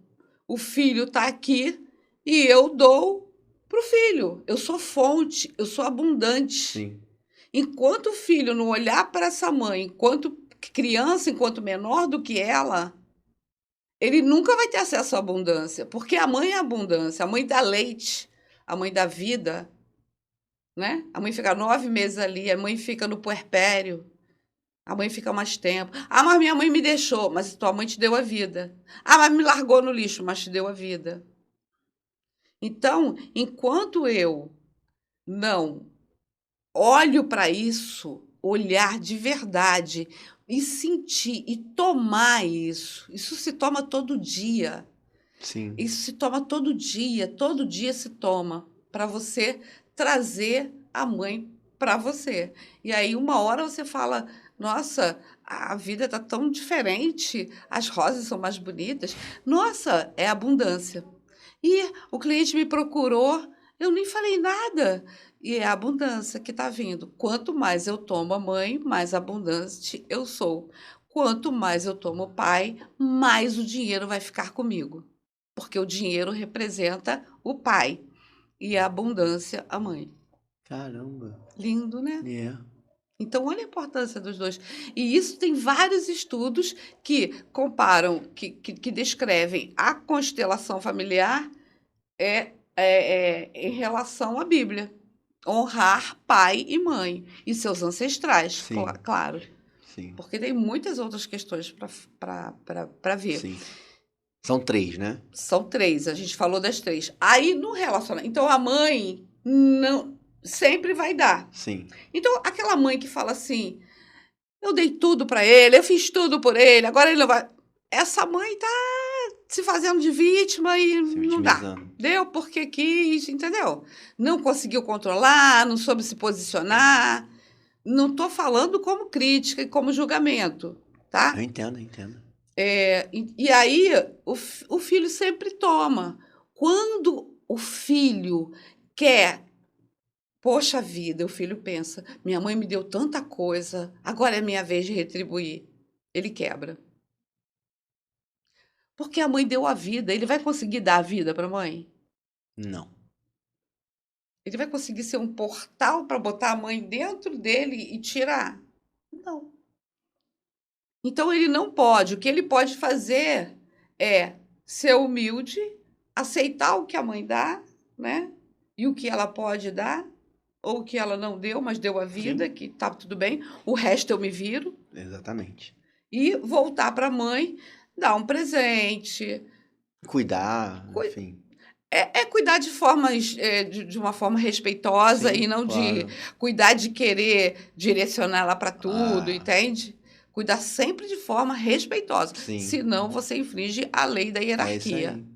O filho está aqui e eu dou para o filho. Eu sou fonte, eu sou abundante. sim. Enquanto o filho não olhar para essa mãe, enquanto criança, enquanto menor do que ela, ele nunca vai ter acesso à abundância, porque a mãe é a abundância, a mãe dá leite, a mãe dá vida, né? A mãe fica 9 meses ali, a mãe fica no puerpério, a mãe fica mais tempo. Ah, mas minha mãe me deixou, mas tua mãe te deu a vida. Ah, mas me largou no lixo, mas te deu a vida. Então, enquanto eu não olho para isso, olhar de verdade e sentir e tomar isso. Isso se toma todo dia. Sim, Isso se toma todo dia se toma para você trazer a mãe para você. E aí uma hora você fala: "Nossa, a vida tá tão diferente, as rosas são mais bonitas". Nossa, é abundância. E o cliente me procurou, eu nem falei nada. E é a abundância que está vindo. Quanto mais eu tomo a mãe, mais abundante eu sou. Quanto mais eu tomo o pai, mais o dinheiro vai ficar comigo. Porque o dinheiro representa o pai e a abundância a mãe. caramba. Lindo, né? É, Então, olha a importância dos dois. E isso tem vários estudos que comparam, que descrevem a constelação familiar em relação à Bíblia. Honrar pai e mãe e seus ancestrais, sim, claro. sim, Porque tem muitas outras questões para ver. sim. São 3, né? São 3, a gente falou das 3. Aí, no relacionamento... Então, a mãe não sempre vai dar. Sim, Então, aquela mãe que fala assim, eu dei tudo para ele, eu fiz tudo por ele, agora ele não vai... Essa mãe tá se fazendo de vítima e se não dá. vitimizando. Deu porque quis, entendeu? Não conseguiu controlar, não soube se posicionar. Não estou falando como crítica e como julgamento, tá? Eu entendo, eu entendo. E aí o filho sempre toma. Quando o filho quer, Poxa vida, o filho pensa, minha mãe me deu tanta coisa, agora é minha vez de retribuir. Ele quebra. Porque a mãe deu a vida, ele vai conseguir dar a vida para a mãe? Não. Ele vai conseguir ser um portal para botar a mãe dentro dele e tirar? Não. Então ele não pode. O que ele pode fazer é ser humilde, aceitar o que a mãe dá, né? E o que ela pode dar, ou o que ela não deu, mas deu a vida, Sim, que tá tudo bem. O resto eu me viro. exatamente. E voltar para a mãe, dar um presente. Cuidar, Cui- enfim. É cuidar de formas, de uma forma respeitosa e Sim, não de claro. cuidar de querer direcionar ela para tudo, Ah, entende? Cuidar sempre de forma respeitosa, sim. senão você infringe a lei da É isso hierarquia. aí.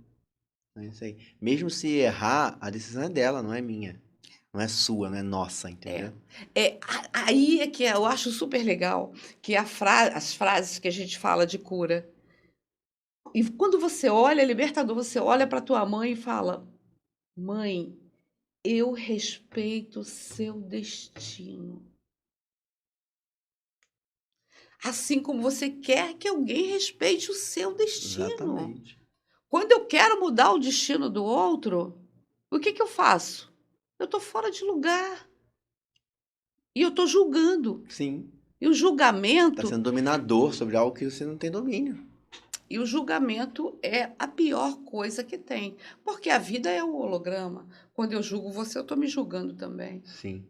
É isso aí. Mesmo se errar, a decisão é dela, não é minha. Não é sua, não é nossa, É. entendeu? Aí é que eu acho super legal que as frases que a gente fala de cura. E quando você olha, libertador, você olha para tua mãe e fala: Mãe, eu respeito o seu destino. Assim como você quer que alguém respeite o seu destino. Exatamente. Quando eu quero mudar o destino do outro, o que que eu faço? Eu estou fora de lugar e eu estou julgando. Sim. E o Tá julgamento, sendo dominador sobre algo que você não tem domínio. e o julgamento é a pior coisa que tem, porque a vida é um holograma. Quando eu julgo você, eu estou me julgando também. Sim.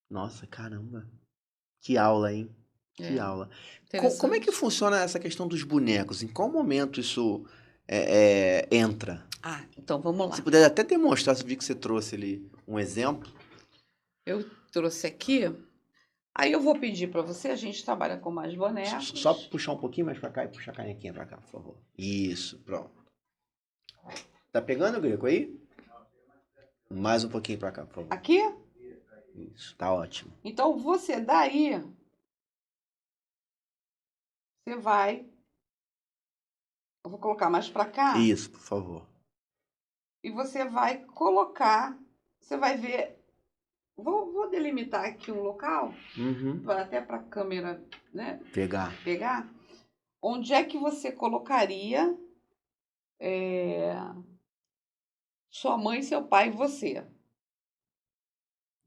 Nossa, caramba. Que aula, hein? Que É aula. Como é que interessante. funciona essa questão dos bonecos? Em qual momento isso entra? Ah, então vamos Se lá. puder até demonstrar, se eu vi que você trouxe ali um exemplo. Eu trouxe aqui. Aí eu vou pedir para você, a gente trabalha com mais Só bonecos. puxar um pouquinho mais pra cá e puxar a canequinha pra cá, por favor. Isso, pronto. Tá pegando o greco aí? Mais um pouquinho pra cá, por favor. Aqui? Isso, tá ótimo. Então você daí, você vai, eu vou colocar mais para cá Isso, por favor. e você vai colocar, você vai ver, vou delimitar aqui um local, Uhum. até para a câmera, né, Pegar. pegar, onde é que você colocaria sua mãe, seu pai e você.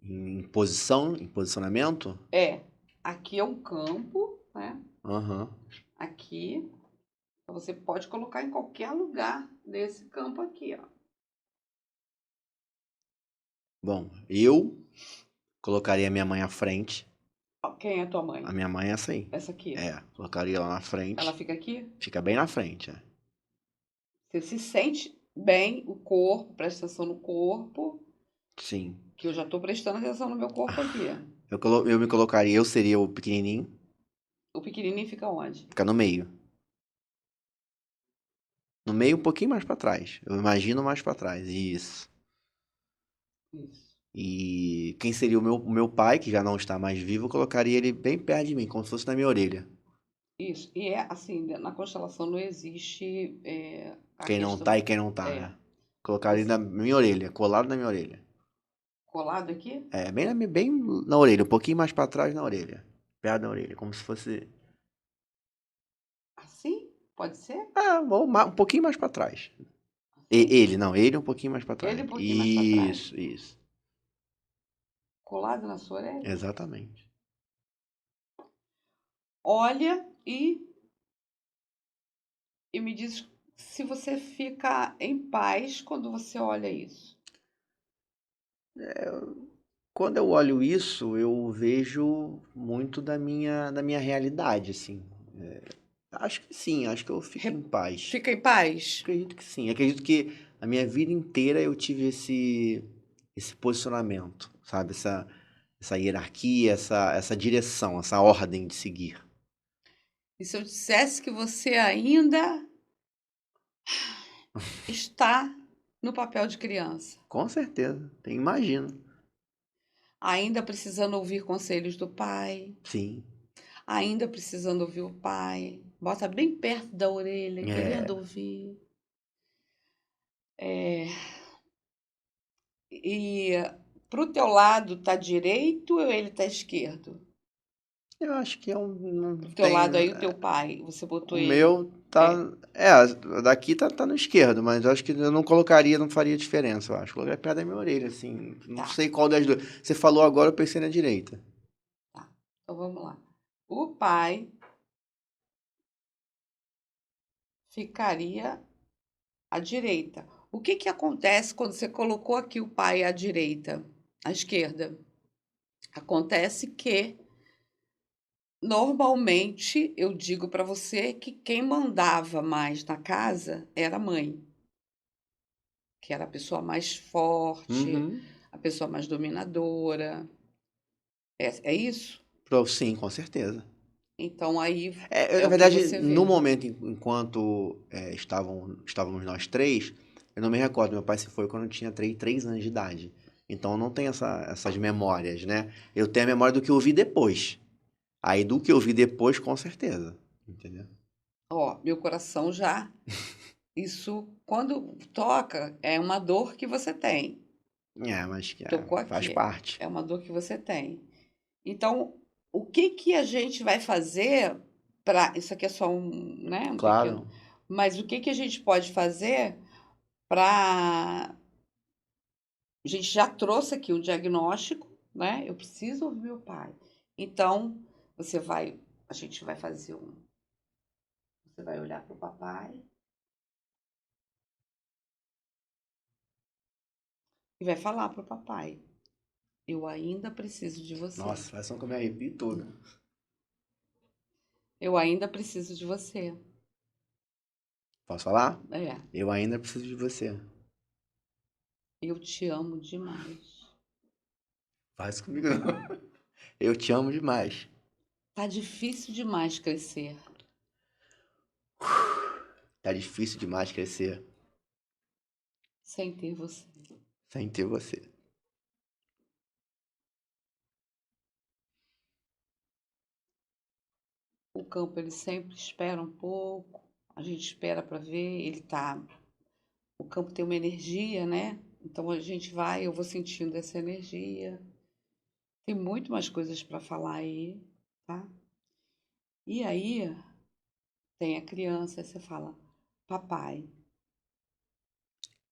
Em posição, em posicionamento? Aqui é um campo, né? Aham. Aqui, você pode colocar em qualquer lugar desse campo aqui, ó. Bom, eu colocaria minha mãe à frente. Ó, quem é tua A mãe? minha mãe é essa aí. Essa aqui. É, colocaria ela na Ela frente. fica aqui? Fica bem na frente, é. Você se sente bem, o corpo, presta atenção no corpo, Sim. que eu já tô prestando atenção no meu corpo aqui. Eu me colocaria, eu seria o pequenininho, O pequenininho fica onde? ficar no meio. No meio um pouquinho mais pra trás. Eu imagino mais pra trás. Isso. Isso. E quem seria o meu pai, que já não está mais vivo, eu colocaria ele bem perto de mim, como se fosse na minha orelha. Isso. E é assim, na constelação não existe a Quem não questão. tá e quem não tá, É. né? Colocaria ele na minha orelha, colado na minha orelha. Colado aqui? É, bem na orelha, um pouquinho mais pra trás na orelha. Perto da orelha, como se fosse. Assim? Pode ser? Ah, um pouquinho mais pra trás. Assim? Ele um pouquinho mais pra Ele trás. um pouquinho mais para trás. Isso. Colado na sua orelha? Exatamente. Olha e me diz se você fica em paz quando você olha isso. Quando eu olho isso, eu vejo muito da minha realidade, assim. Acho que sim, acho que eu fico em paz. Fica em paz? Acredito que sim. Acredito que a minha vida inteira eu tive esse posicionamento, sabe? Essa hierarquia, essa direção, essa ordem de seguir. E se eu dissesse que você ainda está no papel de criança, Com certeza, imagino. ainda precisando ouvir conselhos do pai, Sim. ainda precisando ouvir o pai, bota bem perto da orelha, querendo É, ouvir. É, e Pro teu lado tá direito ou ele tá esquerdo? Eu acho que não Pro teu tem. lado aí, o teu pai, você botou O ele. meu tá. É, Daqui tá no esquerdo, mas eu acho que eu não colocaria, não faria diferença, eu acho. Colocaria perto da minha orelha, assim. Não tá, sei qual das duas. Você falou agora, eu pensei na direita. tá. Então vamos lá. O pai ficaria à direita. O que que acontece quando você colocou aqui o pai à direita, à esquerda? Acontece que normalmente eu digo para você que quem mandava mais na casa era a mãe, que era a pessoa mais forte, Uhum. a pessoa mais dominadora. É isso? Sim, com certeza. Então aí É, é na o que verdade, você no vê. momento, enquanto estávamos nós três, eu não me recordo. Meu pai se foi quando eu tinha 3 anos de idade. Então eu não tenho essas memórias, né? Eu tenho a memória do que eu vi depois. Aí do que eu vi depois, com certeza. Entendeu? Ó, meu coração já. Isso, quando toca, é uma dor que você tem. Mas Tocou faz aqui. parte. É uma dor que você tem. Então, o que que a gente vai fazer para. Isso aqui é só um pequeno. Claro. Mas o que que a gente pode fazer para. A gente já trouxe aqui o diagnóstico, né? Eu preciso ouvir meu pai. Então, você vai. A gente vai fazer um. Você vai olhar para o papai e vai falar para o papai: Eu ainda preciso de você. Nossa, faz só que eu me arrepio todo. Eu ainda preciso de você. Posso falar? É, Eu ainda preciso de você. eu te amo demais. Faz comigo não. Eu te amo demais. Tá difícil demais crescer. Tá difícil demais crescer Sem ter você. sem ter você. O campo ele sempre espera um pouco, a gente espera para ver, ele tá, o campo tem uma energia, né? Então a gente vai, eu vou sentindo essa energia. Tem muito mais coisas para falar aí, tá? E aí tem a criança, aí você fala: "Papai,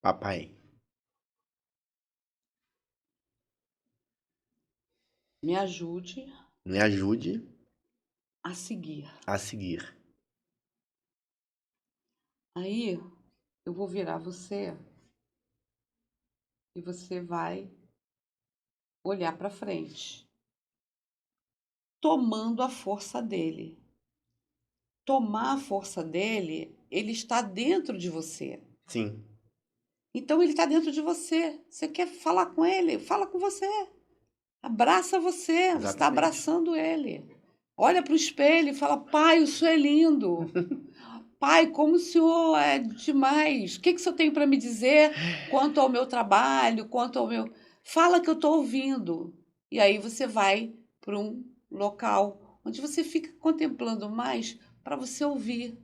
Papai, me ajude me ajude a seguir". a seguir. Aí eu vou virar você e você vai olhar para frente, tomando a força dele. Tomar a força dele, ele está dentro de você. Sim, Então ele está dentro de você. Você quer falar com ele? Fala com você. Abraça você. Você está exatamente. abraçando ele. Olha para o espelho e fala: Pai, o senhor é lindo. Pai, como o senhor é demais. O que que o senhor tem para me dizer quanto ao meu trabalho, quanto ao meu. Fala que eu estou ouvindo. E aí você vai para um local onde você fica contemplando mais para você ouvir.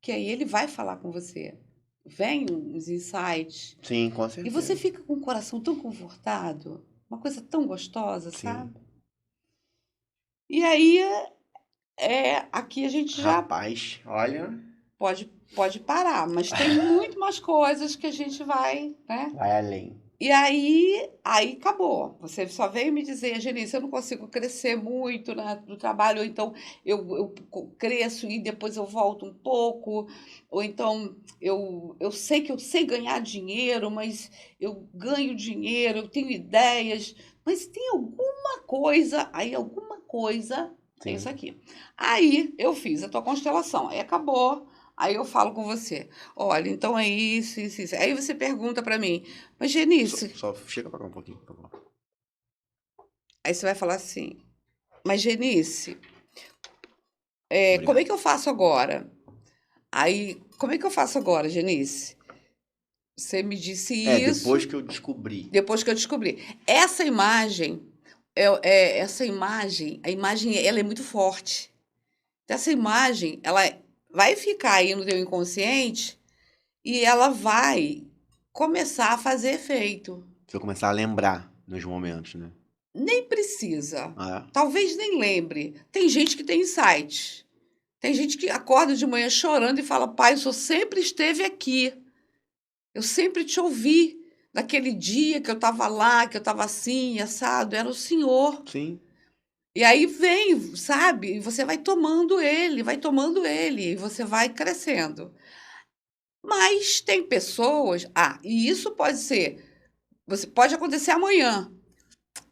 Que aí ele vai falar com você. Vem uns insights. Sim, com E você certeza. fica com o coração tão confortado, uma coisa tão gostosa, Sim. sabe? E aí, aqui a gente já Rapaz, olha, pode parar, mas tem muito mais coisas que a gente vai, né? vai além. E aí acabou. Você só veio me dizer: Genice, eu não consigo crescer muito no trabalho, ou então eu cresço e depois eu volto um pouco, ou então eu sei que eu sei ganhar dinheiro, mas eu ganho dinheiro, eu tenho ideias, mas tem alguma coisa, é isso Sim. aqui. Aí eu fiz a tua constelação, aí acabou. Aí eu falo com você: olha, então é isso, isso, isso. Aí você pergunta para mim: mas, Genice, Só chega pra cá um pouquinho, por favor. aí você vai falar assim, mas, Genice, como é Obrigado. que eu faço agora? Aí, como é que eu faço agora, Genice? Você me disse Depois isso que eu descobri. depois que eu descobri. Essa imagem, essa imagem, a imagem, ela é muito forte. Essa imagem, ela vai ficar aí no teu inconsciente e ela vai começar a fazer efeito. Se eu começar a lembrar. nos momentos, né? Nem precisa. Ah, Talvez nem lembre. Tem gente que tem insight. Tem gente que acorda de manhã chorando e fala: Pai, o senhor sempre esteve aqui. Eu sempre te ouvi. Naquele dia que eu estava lá, que eu estava assim, assado, era o senhor. sim, E aí vem, sabe? E você vai tomando ele, e você vai crescendo. Mas tem pessoas. Ah, e isso pode ser. Você pode acontecer amanhã,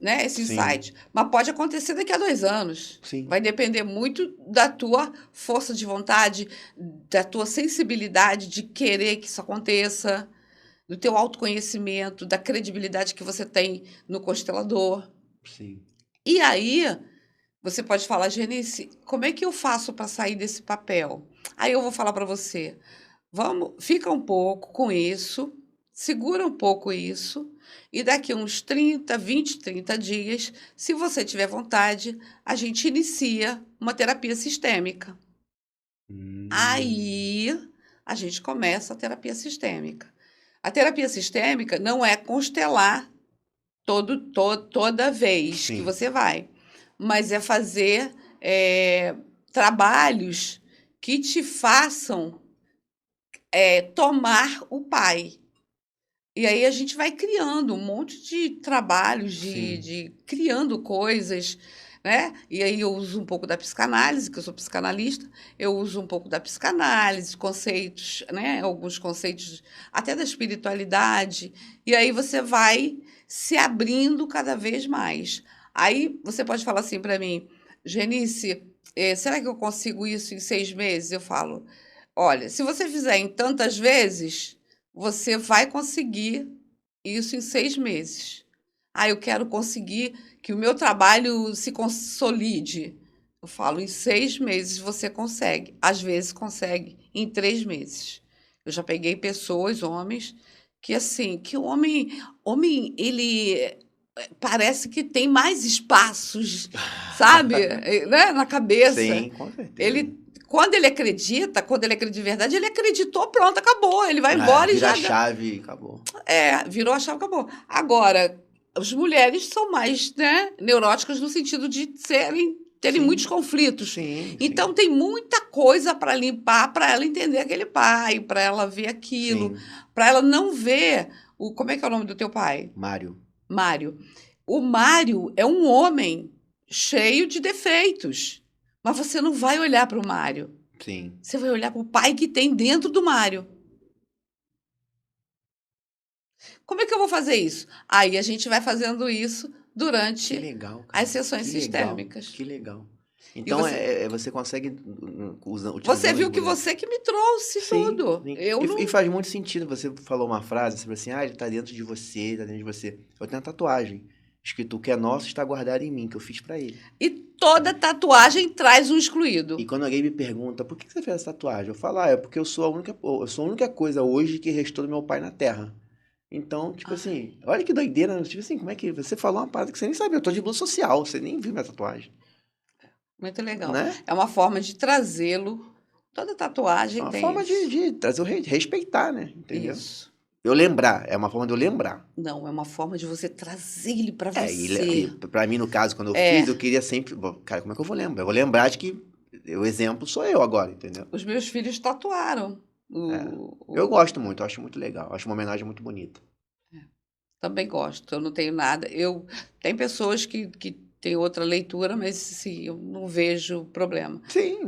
né? Esse sim, insight. Mas pode acontecer daqui a 2 anos. sim, Vai depender muito da tua força de vontade, da tua sensibilidade de querer que isso aconteça, do teu autoconhecimento, da credibilidade que você tem no constelador. sim. E aí, você pode falar, Genice, como é que eu faço para sair desse papel? Aí eu vou falar para você, vamos, fica um pouco com isso, segura um pouco isso, e daqui uns 30 dias, se você tiver vontade, a gente inicia uma terapia sistêmica. Hum, Aí a gente começa a terapia sistêmica. A terapia sistêmica não é constelar toda vez que sim. você vai, mas é fazer trabalhos que te façam tomar o pai. E aí a gente vai criando um monte de trabalhos, Sim, de criando coisas, né? E aí eu uso um pouco da psicanálise, que eu sou psicanalista, eu uso um pouco da psicanálise, conceitos, né? Alguns conceitos até da espiritualidade. E aí você vai se abrindo cada vez mais. Aí você pode falar assim para mim, Genice, será que eu consigo isso em 6 meses? Eu falo, olha, se você fizer em tantas vezes, você vai conseguir isso em 6 meses. Ah, eu quero conseguir que o meu trabalho se consolide. Eu falo, em 6 meses você consegue. Às vezes consegue em 3 meses. Eu já peguei pessoas, homens, que assim, que o homem, ele parece que tem mais espaços, sabe, né, na cabeça. sim, com certeza. Ele, quando ele acredita de verdade, ele acreditou, pronto, acabou. Ele vai É, embora e vira a já chave e acabou. virou a chave, acabou. Agora, as mulheres são mais, né, neuróticas no sentido de terem muitos Sim, conflitos. sim, Então sim, tem muita coisa para limpar para ela entender aquele pai, para ela ver aquilo, sim. para ela não ver como é que é o nome do teu pai? Mário, Mário. O Mário é um homem cheio de defeitos. Mas você não vai olhar para o Mário. sim. Você vai olhar para o pai que tem dentro do Mário. Como é que eu vou fazer isso? Aí a gente vai fazendo isso Que durante legal, as cara. sessões Que legal, sistêmicas. que legal. E Então, você, você consegue, você utilizando as viu que mulheres. você que me trouxe Sim, tudo. sim. Eu E não. faz muito sentido. Você falou uma frase, você falou assim, ele tá dentro de você, tá dentro de você. Eu tenho uma tatuagem, escrito, o que é nosso está guardado em mim, que eu fiz pra ele. E toda tatuagem traz um E excluído. quando alguém me pergunta, por que você fez essa tatuagem? Eu falo, é porque eu sou a única coisa hoje que restou do meu pai na Terra. Então, tipo Ai, assim, olha que doideira, né? Tipo assim, como é que você falou uma parada que você nem sabia? Eu tô de blusa social, você nem viu minha tatuagem, muito legal. né? É uma forma de trazê-lo. Toda É tatuagem uma tem forma isso. de trazer respeitar, né? Entendeu? Isso. Eu lembrar, é uma forma de eu lembrar. Não, é uma forma de você trazer ele para É, e você. pra mim, no caso, quando eu É, fiz, eu queria sempre. Cara, como é que eu vou lembrar? Eu vou lembrar de que o exemplo sou eu agora, entendeu? os meus filhos tatuaram. É. Eu gosto muito, eu acho muito legal. Eu acho uma homenagem muito bonita. Também gosto, eu não tenho nada. Tem pessoas que têm outra leitura, mas sim, eu não vejo problema. Não Sim,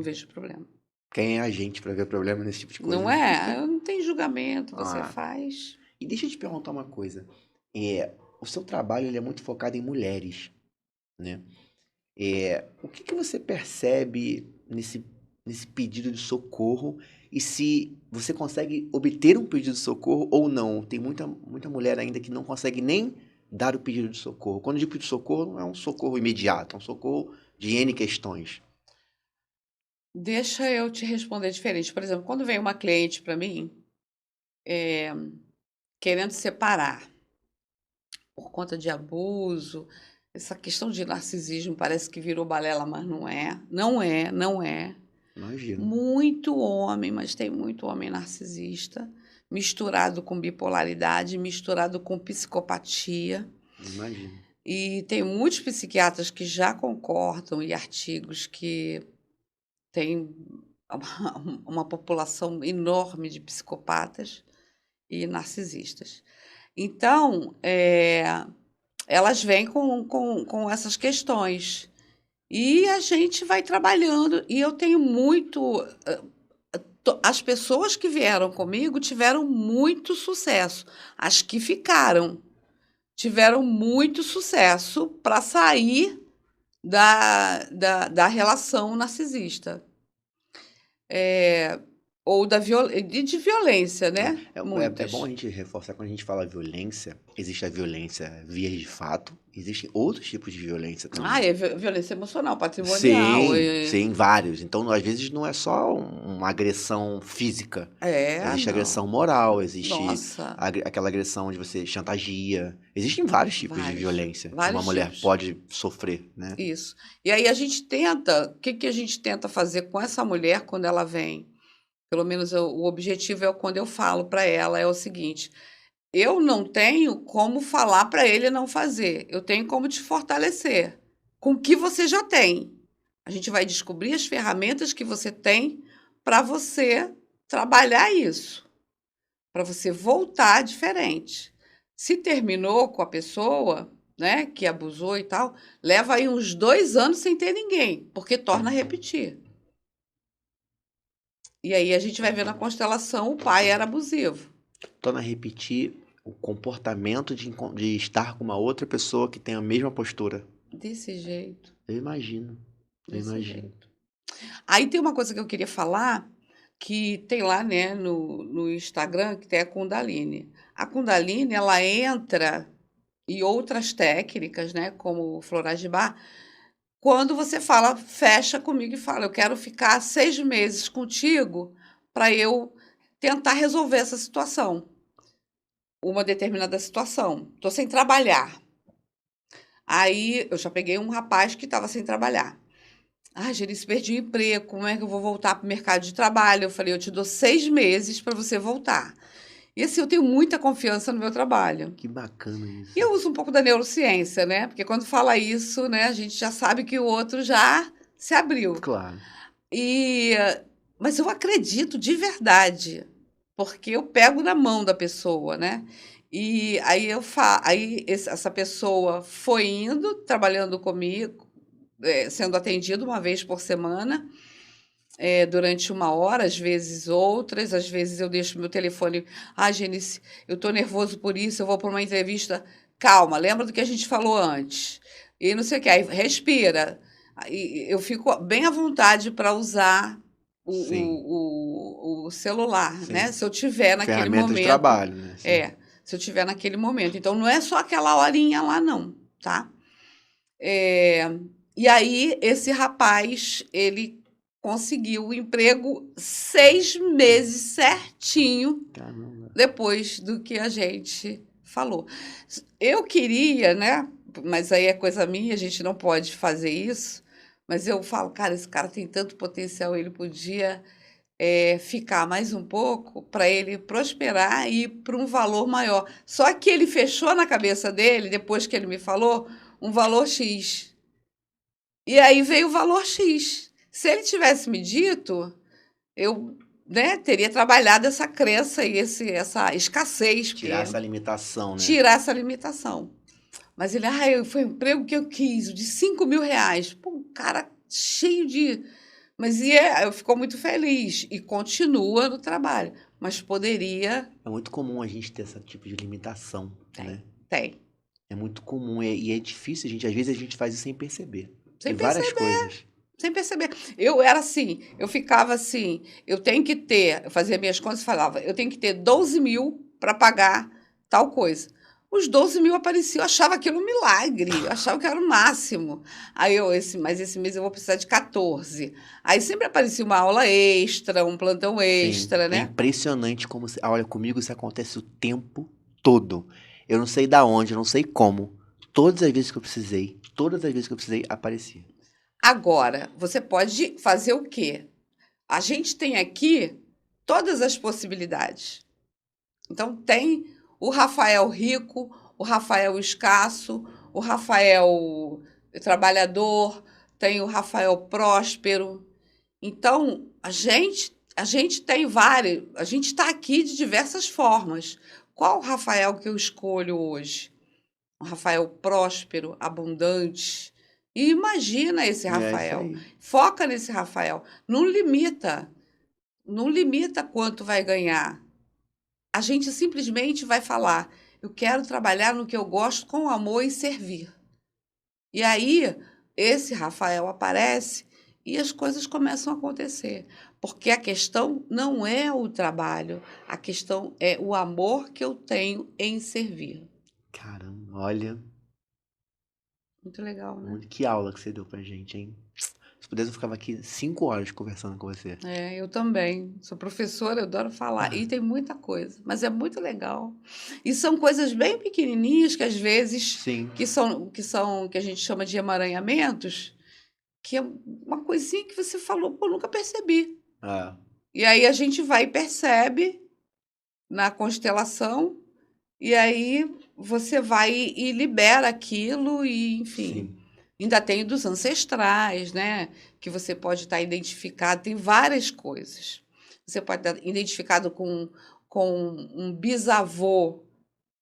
vejo problema. quem é a gente pra ver problema nesse tipo de Não coisa, né? é? Eu não tem julgamento, você Ah, faz. e deixa eu te perguntar uma coisa. O seu trabalho ele é muito focado em mulheres, né? O que que você percebe nesse pedido de socorro e se você consegue obter um pedido de socorro ou não? Tem muita mulher ainda que não consegue nem dar o pedido de socorro. Quando eu digo pedido de socorro, não é um socorro imediato, é um socorro de N questões. Deixa eu te responder diferente. Por exemplo, quando vem uma cliente para mim querendo separar por conta de abuso, essa questão de narcisismo parece que virou balela, mas não é. Não é, não é. Imagino. Muito homem, mas tem muito homem narcisista, misturado com bipolaridade, misturado com psicopatia. Imagino. E tem muitos psiquiatras que já concordam e artigos que tem uma população enorme de psicopatas e narcisistas. Então, elas vêm com essas questões. E a gente vai trabalhando. E eu tenho muito. As pessoas que vieram comigo tiveram muito sucesso. As que ficaram tiveram muito sucesso para sair da relação narcisista. Ou de violência, né? É bom Muitas. a gente reforçar quando a gente fala violência, existe a violência vias de fato, existem outros tipos de violência também. É violência emocional, patrimonial. Sim, vários. Então, às vezes, não é só uma agressão física. Existe agressão Não. moral, existe Nossa, aquela agressão de você chantageia. Existem vários tipos de violência que uma vários mulher tipos. pode sofrer, né? Isso. E aí a gente tenta, o que a gente tenta fazer com essa mulher quando ela vem? Pelo menos o objetivo é quando eu falo para ela, é o seguinte: eu não tenho como falar para ele não fazer, eu tenho como te fortalecer com o que você já tem. A gente vai descobrir as ferramentas que você tem para você trabalhar isso, para você voltar diferente. Se terminou com a pessoa, né, que abusou e tal, leva aí uns 2 anos sem ter ninguém, porque torna a repetir. E aí a gente vai ver na constelação, o pai era abusivo. Torna a repetir o comportamento de estar com uma outra pessoa que tem a mesma postura. Desse jeito. Eu imagino. Desse jeito. Aí tem uma coisa que eu queria falar, que tem lá, né, no Instagram, que tem a Kundalini. A Kundalini, ela entra e outras técnicas, né, como florais de bar, quando você fala, fecha comigo e fala, eu quero ficar 6 meses contigo para eu tentar resolver essa situação, uma determinada situação. Estou sem trabalhar. Aí eu já peguei um rapaz que estava sem trabalhar. Gerice, perdi o emprego, como é que eu vou voltar para o mercado de trabalho? Eu falei, eu te dou 6 meses para você voltar. E assim, eu tenho muita confiança no meu trabalho. Que bacana isso. E eu uso um pouco da neurociência, né? Porque quando fala isso, né, a gente já sabe que o outro já se abriu. Claro. Mas eu acredito de verdade, porque eu pego na mão da pessoa, né? E aí essa pessoa foi indo, trabalhando comigo, sendo atendido uma vez por semana, durante 1 hora, às vezes outras, às vezes eu deixo meu telefone, Genice, eu estou nervoso por isso, eu vou para uma entrevista, calma, lembra do que a gente falou antes, e não sei o que, aí respira, aí eu fico bem à vontade para usar o celular, Sim. né? Se eu tiver naquele Ferramenta momento. de trabalho, né? Sim. Se eu tiver naquele momento. Então, não é só aquela horinha lá, não, tá? E aí, esse rapaz, ele conseguiu o emprego 6 meses certinho. Caramba. Depois do que a gente falou. Eu queria, né? Mas aí é coisa minha, a gente não pode fazer isso. Mas eu falo, cara, esse cara tem tanto potencial, ele podia ficar mais um pouco para ele prosperar e ir para um valor maior. Só que ele fechou na cabeça dele, depois que ele me falou, um valor X. E aí veio o valor X. Se ele tivesse me dito, eu, né, teria trabalhado essa crença e essa escassez. Tirar essa limitação, né? Tirar essa limitação. Mas ele, foi um emprego que eu quis, de 5.000 reais. Pô, um cara cheio de... Mas eu ficou muito feliz e continua no trabalho. Mas poderia... É muito comum a gente ter esse tipo de limitação, né? Tem. É muito comum e é difícil, às vezes a gente faz isso sem perceber. Sem várias coisas. Sem perceber. Eu era assim, eu ficava assim, eu fazia minhas contas e falava, eu tenho que ter 12 mil para pagar tal coisa. Os 12 mil apareciam, eu achava aquilo um milagre, eu achava que era o máximo. Aí mas esse mês eu vou precisar de 14. Aí sempre aparecia uma aula extra, um plantão extra, Sim, né? É impressionante como... Olha, comigo isso acontece o tempo todo. Eu não sei da onde, eu não sei como. Todas as vezes que eu precisei, aparecia. Agora, você pode fazer o quê? A gente tem aqui todas as possibilidades. Então, tem o Rafael Rico, o Rafael escasso, o Rafael trabalhador, tem o Rafael próspero. Então, a gente tem vários, a gente está aqui de diversas formas. Qual o Rafael que eu escolho hoje? Um Rafael próspero, abundante. E imagina esse É isso Rafael. aí. Foca nesse Rafael. Não limita. Não limita quanto vai ganhar. A gente simplesmente vai falar: eu quero trabalhar no que eu gosto com amor e servir. E aí, esse Rafael aparece e as coisas começam a acontecer. Porque a questão não é o trabalho, a questão é o amor que eu tenho em servir. Caramba, olha, Muito legal, né? que aula que você deu pra gente, hein? Se pudesse, eu ficava aqui 5 horas conversando com você. É, eu também. Sou professora, eu adoro falar. E tem muita coisa, mas é muito legal. E são coisas bem pequenininhas que às vezes Sim. que a gente chama de emaranhamentos, que é uma coisinha que você falou, pô, nunca percebi. Ah, E aí a gente vai e percebe na constelação, e aí você vai e libera aquilo, e enfim. sim. Ainda tem dos ancestrais, né? Que você pode estar identificado, tem várias coisas. Você pode estar identificado com um bisavô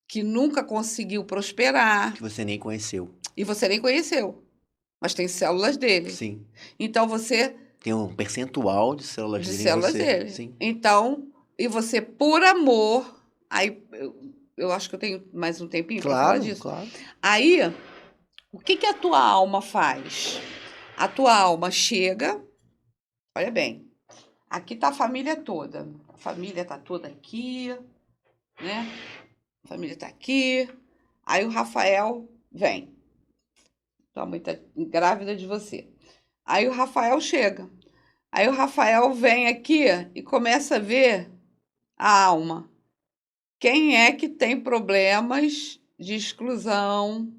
que nunca conseguiu prosperar Que você nem conheceu. e você nem conheceu, mas tem células dele. Sim. Então você Tem um percentual de células de dele em células você. dele. Sim. Então, e você, por amor, aí eu acho que eu tenho mais um tempinho para falar Claro, disso. claro. Aí, o que que a tua alma faz? A tua alma chega, olha bem, aqui tá a família toda. A família tá toda aqui, né? A família tá aqui. Aí o Rafael vem. Tua mãe tá grávida de você. Aí o Rafael chega. Aí o Rafael vem aqui e começa a ver a alma. Quem é que tem problemas de exclusão?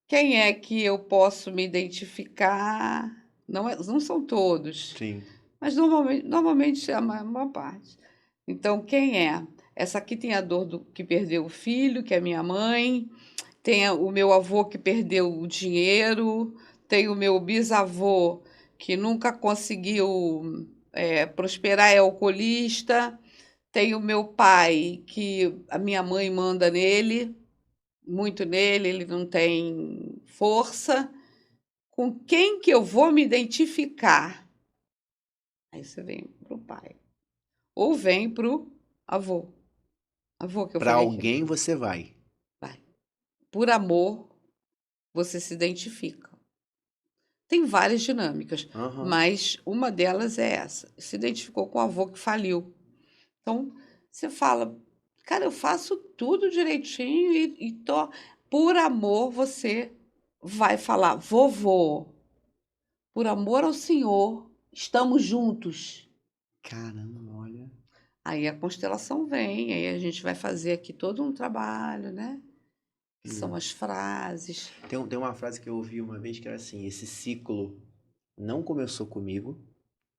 Quem é que eu posso me identificar? Não são todos, Sim. mas normalmente é a maior parte. Então, quem é? Essa aqui tem a dor do que perdeu o filho, que é minha mãe, tem o meu avô que perdeu o dinheiro, tem o meu bisavô que nunca conseguiu prosperar, é alcoolista, tem o meu pai que a minha mãe manda nele, muito nele, ele não tem força. Com quem que eu vou me identificar? Aí você vem pro pai. Ou vem pro avô. Avô que eu Pra falei aqui. alguém você vai. Vai. Por amor, você se identifica. Tem várias dinâmicas, Aham. mas uma delas é essa. Se identificou com o avô que faliu. Então, você fala, cara, eu faço tudo direitinho e tô. Por amor, você vai falar, vovô, por amor ao Senhor, estamos juntos. Caramba, olha. Aí a constelação vem, aí a gente vai fazer aqui todo um trabalho, né? Que são as frases. Tem uma frase que eu ouvi uma vez que era assim: esse ciclo não começou comigo,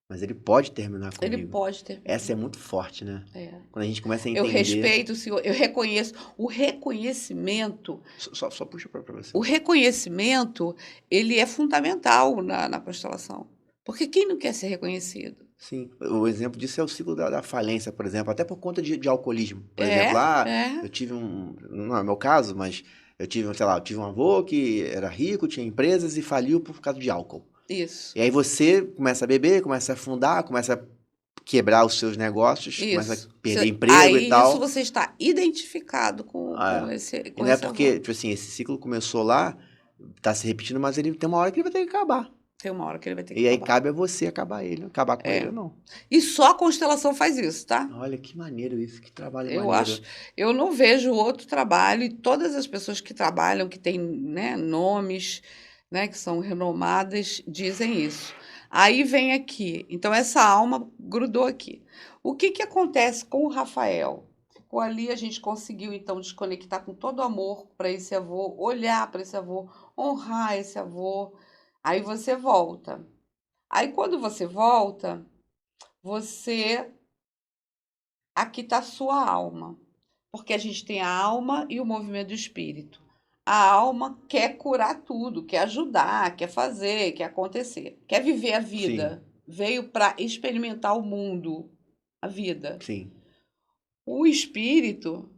mas ele pode terminar Ele comigo. pode ter. Essa é muito forte, né? É. Quando a gente começa a Eu entender. respeito o Senhor, eu reconheço. O reconhecimento, Só puxa pra você. o reconhecimento, ele é fundamental na constelação. Porque quem não quer ser reconhecido? Sim, o exemplo disso é o ciclo da falência, por exemplo, até por conta de alcoolismo. Por É, exemplo, é, eu tive um, não é meu caso, mas eu tive, sei lá, eu tive um avô que era rico, tinha empresas e faliu por causa de álcool. isso, E aí você começa a beber, começa a afundar, começa a quebrar os seus negócios, começa a isso. perder emprego e Aí isso tal. você está identificado com Ah, esse, e com não é esse avô. porque, tipo assim, esse ciclo começou lá, tá se repetindo, mas ele tem uma hora que ele vai ter que acabar. Tem uma hora que ele vai ter que E aí acabar. cabe a você acabar com ele É. ou não. E só a constelação faz isso, tá? Olha que maneiro isso, que trabalho Eu maneiro. acho, eu não vejo outro trabalho, e todas as pessoas que trabalham, que têm, né, nomes, né, que são renomadas, dizem isso. Aí vem aqui. Então, essa alma grudou aqui. O que que acontece com o Rafael? Ficou ali, a gente conseguiu, então, desconectar com todo amor para esse avô, olhar para esse avô, honrar esse avô. Aí você volta. Aí, quando você volta, você aqui está a sua alma. porque a gente tem a alma e o movimento do espírito. A alma quer curar tudo, quer ajudar, quer fazer, quer acontecer, quer viver a Sim, vida. Veio para experimentar o mundo, a vida. sim. O espírito,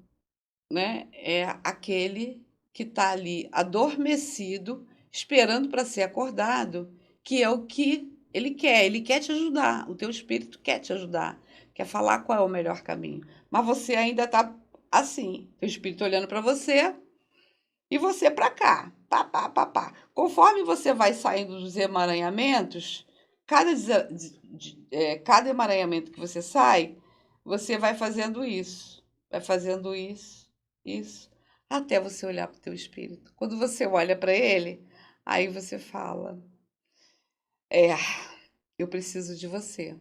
né, é aquele que está ali adormecido, esperando para ser acordado, que é o que ele quer te ajudar, o teu espírito quer te ajudar, quer falar qual é o melhor caminho. Mas você ainda está assim, teu espírito olhando para você e você para cá, pá, pá, pá, pá. Conforme você vai saindo dos emaranhamentos, cada emaranhamento que você sai, você vai fazendo isso, até você olhar para o teu espírito. Quando você olha para ele, aí você fala: É, eu preciso de você.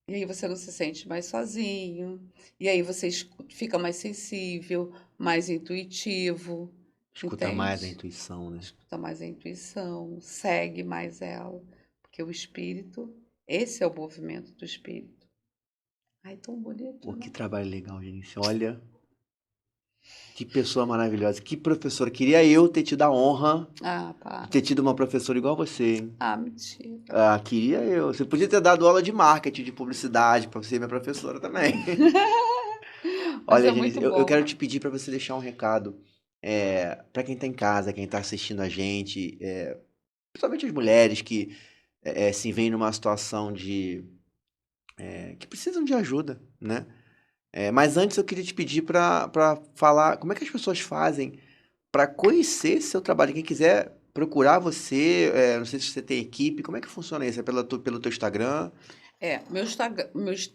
E aí você não se sente mais sozinho, e aí você fica mais sensível, mais intuitivo, Escuta mais a entende? intuição, né? Escuta mais a intuição, segue mais ela, porque o espírito, esse é o movimento do espírito. Ai, tão bonito, Pô, né? que trabalho legal, Genice. Olha, que pessoa maravilhosa. Que professora. Queria eu ter tido a honra Ah, de para. ter tido uma professora igual você, hein? Ah, mentira. Ah, queria eu. Você podia ter dado aula de marketing, de publicidade, pra você ser minha professora também. Mas Olha, é Genice, muito eu bom. quero te pedir para você deixar um recado para quem tá em casa, quem tá assistindo a gente, principalmente as mulheres que se veem numa situação que precisam de ajuda, né? Mas antes eu queria te pedir para falar como é que as pessoas fazem para conhecer seu trabalho. Quem quiser procurar você, não sei se você tem equipe, como é que funciona isso? É pelo teu Instagram,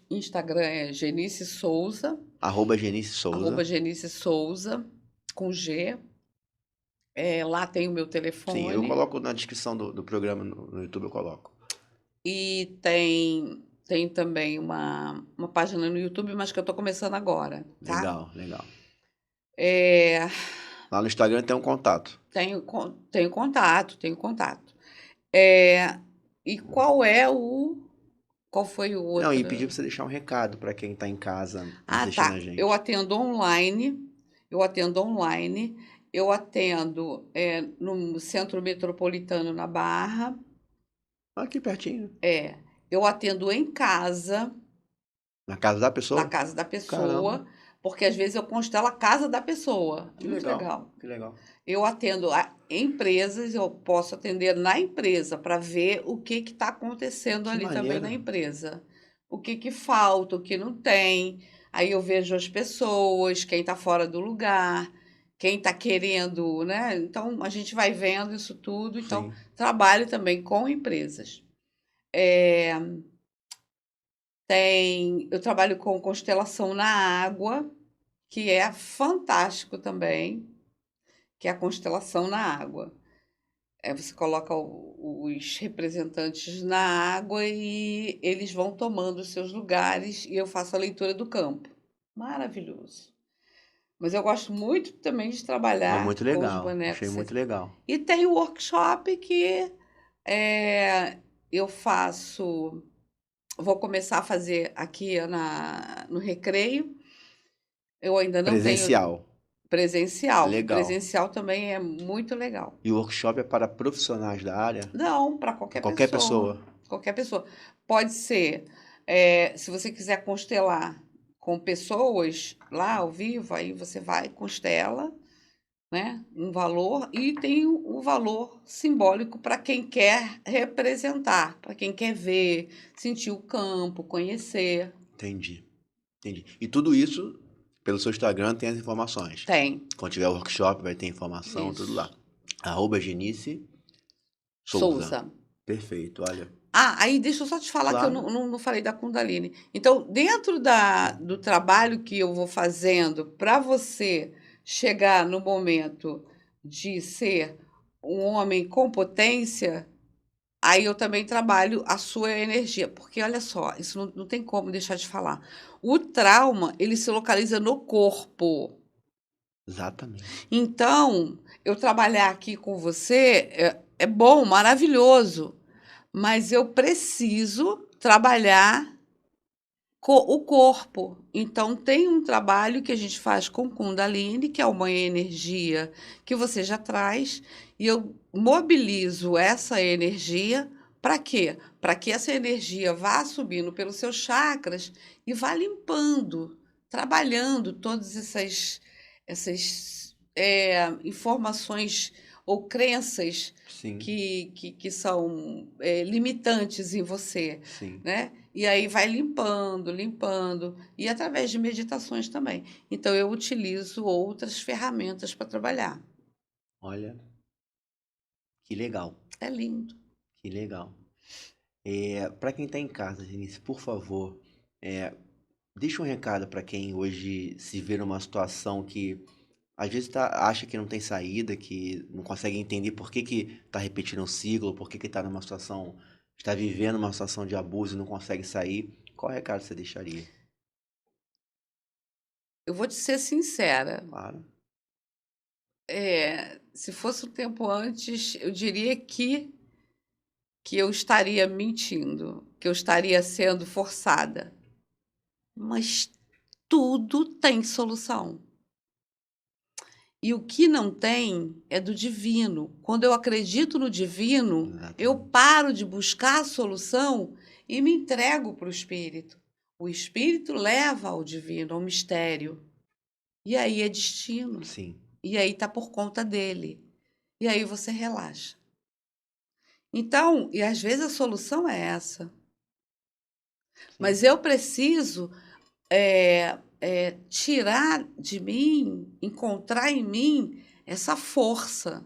Instagram é Genice Souza, Genice Souza. @Genice Souza, com G. Lá tem o meu Sim, eu telefone coloco na descrição do programa no YouTube, eu coloco. e tem também uma página no YouTube, mas que eu estou começando agora, tá? Legal, legal. É, Lá no Instagram tem um contato. tenho contato, tenho contato. É, e qual foi o Não, e pedir outro? pra você deixar um recado para quem tá em casa Ah, assistindo tá. a gente. Eu atendo online, eu atendo no Centro Metropolitano na Barra, Aqui pertinho, é, eu atendo em casa, na casa da na pessoa. casa da Caramba, pessoa, porque às vezes eu constelo a casa da pessoa. É que muito legal, legal. que legal. Eu atendo empresas, eu posso atender na empresa para ver o que está acontecendo Que ali também maneiro. na empresa. O que que falta, o que não tem. Aí eu vejo as pessoas, quem está fora do lugar, quem está querendo, né? Então a gente vai vendo isso tudo. Então Sim. trabalho também com empresas. É, eu trabalho com constelação na água, que é fantástico também, que é a constelação na água. Você coloca os representantes na água e eles vão tomando os seus lugares e eu faço a leitura do campo. Maravilhoso. Mas eu gosto muito também de É trabalhar muito com os legal, achei bonecos. muito legal. E tem o workshop que eu faço, vou começar a fazer aqui no Recreio. Eu ainda não tenho Presencial, presencial. legal. Presencial também é muito legal. E o workshop é para profissionais da área? Não, para Para qualquer qualquer pessoa. pessoa. Qualquer pessoa. Pode ser, se você quiser constelar com pessoas lá ao vivo, aí você vai, constela, né? Um valor, e tem o valor simbólico para quem quer representar, para quem quer ver, sentir o campo, conhecer. Entendi, entendi. E tudo isso, pelo seu Instagram, tem as informações. Tem. Quando tiver o workshop, vai ter informação, tudo lá. Isso. Genice Souza. Souza. Perfeito, olha. Ah, aí deixa eu só te falar que eu Claro. não falei da Kundalini. Então, dentro do trabalho que eu vou fazendo para você chegar no momento de ser um homem com potência, aí eu também trabalho a sua energia. Porque olha só, isso não tem como deixar de falar. O trauma, ele se localiza no corpo. Exatamente. Então, eu trabalhar aqui com você é bom, maravilhoso, mas eu preciso trabalhar o corpo. Então, tem um trabalho que a gente faz com Kundalini, que é uma energia que você já traz, e eu mobilizo essa energia para quê? Para que essa energia vá subindo pelos seus chakras e vá limpando, trabalhando todas essas informações ou crenças Sim, que são limitantes em você, sim. né? E aí vai limpando, limpando, e através de meditações também. Então, eu utilizo outras ferramentas para trabalhar. Olha, que legal, É lindo. que legal. Para quem está em casa, Genice, por favor, é, deixa um recado para quem hoje se vê numa situação que às vezes acha que não tem saída, que não consegue entender por que que está repetindo um ciclo, por que que está numa situação, está vivendo uma situação de abuso e não consegue sair. Qual recado você deixaria? Eu vou te ser sincera. Claro. Se fosse um tempo antes, eu diria que eu estaria mentindo, que eu estaria sendo forçada. Mas tudo tem solução. E o que não tem é do divino. Quando eu acredito no divino, eu Exatamente. paro de buscar a solução e me entrego para o espírito. O espírito leva ao divino, ao mistério. E aí é destino. Sim, E aí está por conta dele. E aí você relaxa. Então, e às vezes a solução é essa. sim. Mas eu preciso tirar de mim, encontrar em mim essa força.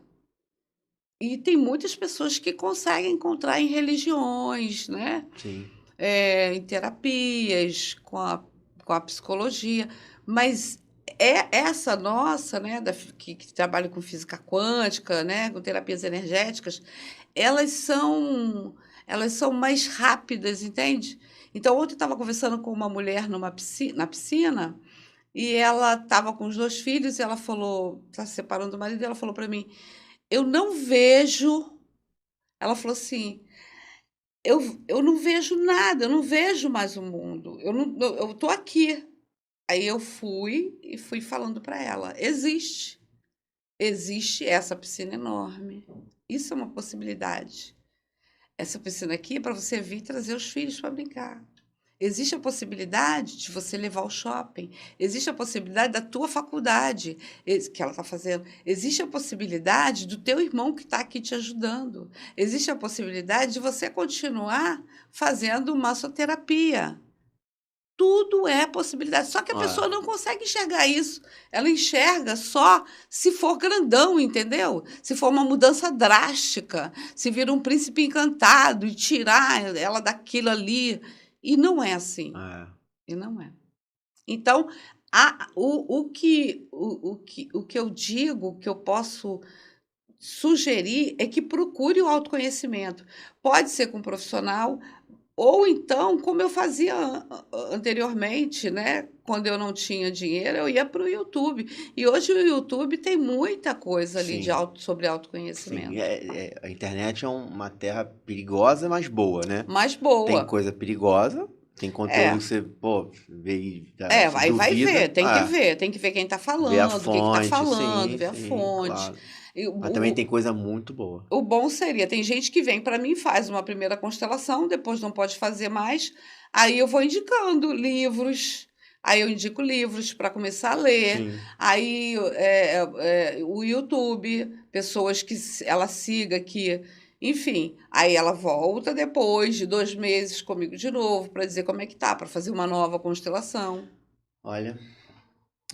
E tem muitas pessoas que conseguem encontrar em religiões, né? Sim, Em terapias, com a psicologia, mas essa nossa, né, que trabalha com física quântica, né, com terapias energéticas, elas são, elas são mais rápidas, entende? Então, ontem eu estava conversando com uma mulher na piscina, e ela estava com os 2 filhos, e ela falou, está se separando do marido, e ela falou para mim, eu não vejo. Ela falou assim: eu, eu não vejo nada, eu não vejo mais o mundo, eu tô aqui. Aí eu fui falando para ela: existe essa piscina enorme. Isso é uma possibilidade. Essa piscina aqui é para você vir trazer os filhos para brincar. Existe a possibilidade de você levar ao shopping. Existe a possibilidade da tua faculdade, que ela está fazendo. Existe a possibilidade do teu irmão que está aqui te ajudando. Existe a possibilidade de você continuar fazendo massoterapia. Tudo é possibilidade. Só que a ó, pessoa não consegue enxergar isso. Ela enxerga só se for grandão, entendeu? Se for uma mudança drástica, se vir um príncipe encantado e tirar ela daquilo ali. E não é assim. é, E não é. Então, o que eu digo, o que eu posso sugerir é que procure o autoconhecimento. Pode ser com um profissional, ou então, como eu fazia anteriormente, né? Quando eu não tinha dinheiro, eu ia para o YouTube. E hoje o YouTube tem muita coisa ali sim, sobre sim. autoconhecimento. A internet é uma terra perigosa, mas boa, né? Mas Tem boa. coisa perigosa, tem conteúdo É. que você, pô, vê e se Vai ver, duvida. tem que ver quem está Ver a falando, o que está fonte, falando, sim, ver a sim, fonte. claro. E Mas também tem coisa muito boa. o bom seria, tem gente que vem para mim, faz uma primeira constelação, depois não pode fazer mais, aí eu vou indicando livros, aí eu indico livros para começar a ler, Sim. aí o YouTube, pessoas que ela siga que, enfim, aí ela volta depois de 2 meses comigo de novo para dizer como é que tá, para fazer uma nova constelação. Olha,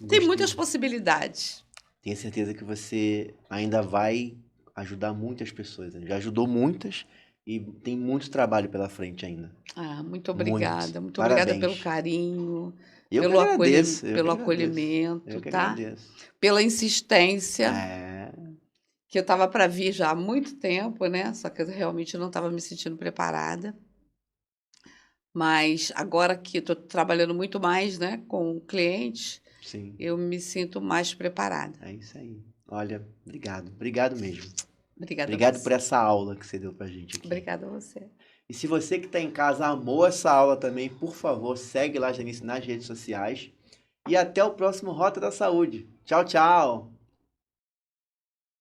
Tem muitas gostei. possibilidades. Tenho certeza que você ainda vai ajudar muitas pessoas, né? Já ajudou muitas e tem muito trabalho pela frente ainda. Ah, muito Muito. obrigada. Muito obrigada pelo Parabéns. carinho, Eu que agradeço, eu que pelo agradeço. Eu acolhimento, que tá? agradeço. Pela insistência, É, que eu estava para vir já há muito tempo, né? Só que eu realmente não estava me sentindo preparada. Mas agora que estou trabalhando muito mais, né, com clientes, sim, eu me sinto mais preparada. é isso aí. Olha, obrigado. Obrigado mesmo. Obrigada a Obrigado por você. essa aula que você deu pra gente aqui. Obrigada a você. E se você que está em casa amou essa aula também, por favor, segue lá, Janice, nas redes sociais. E até o próximo Rota da Saúde. Tchau, tchau!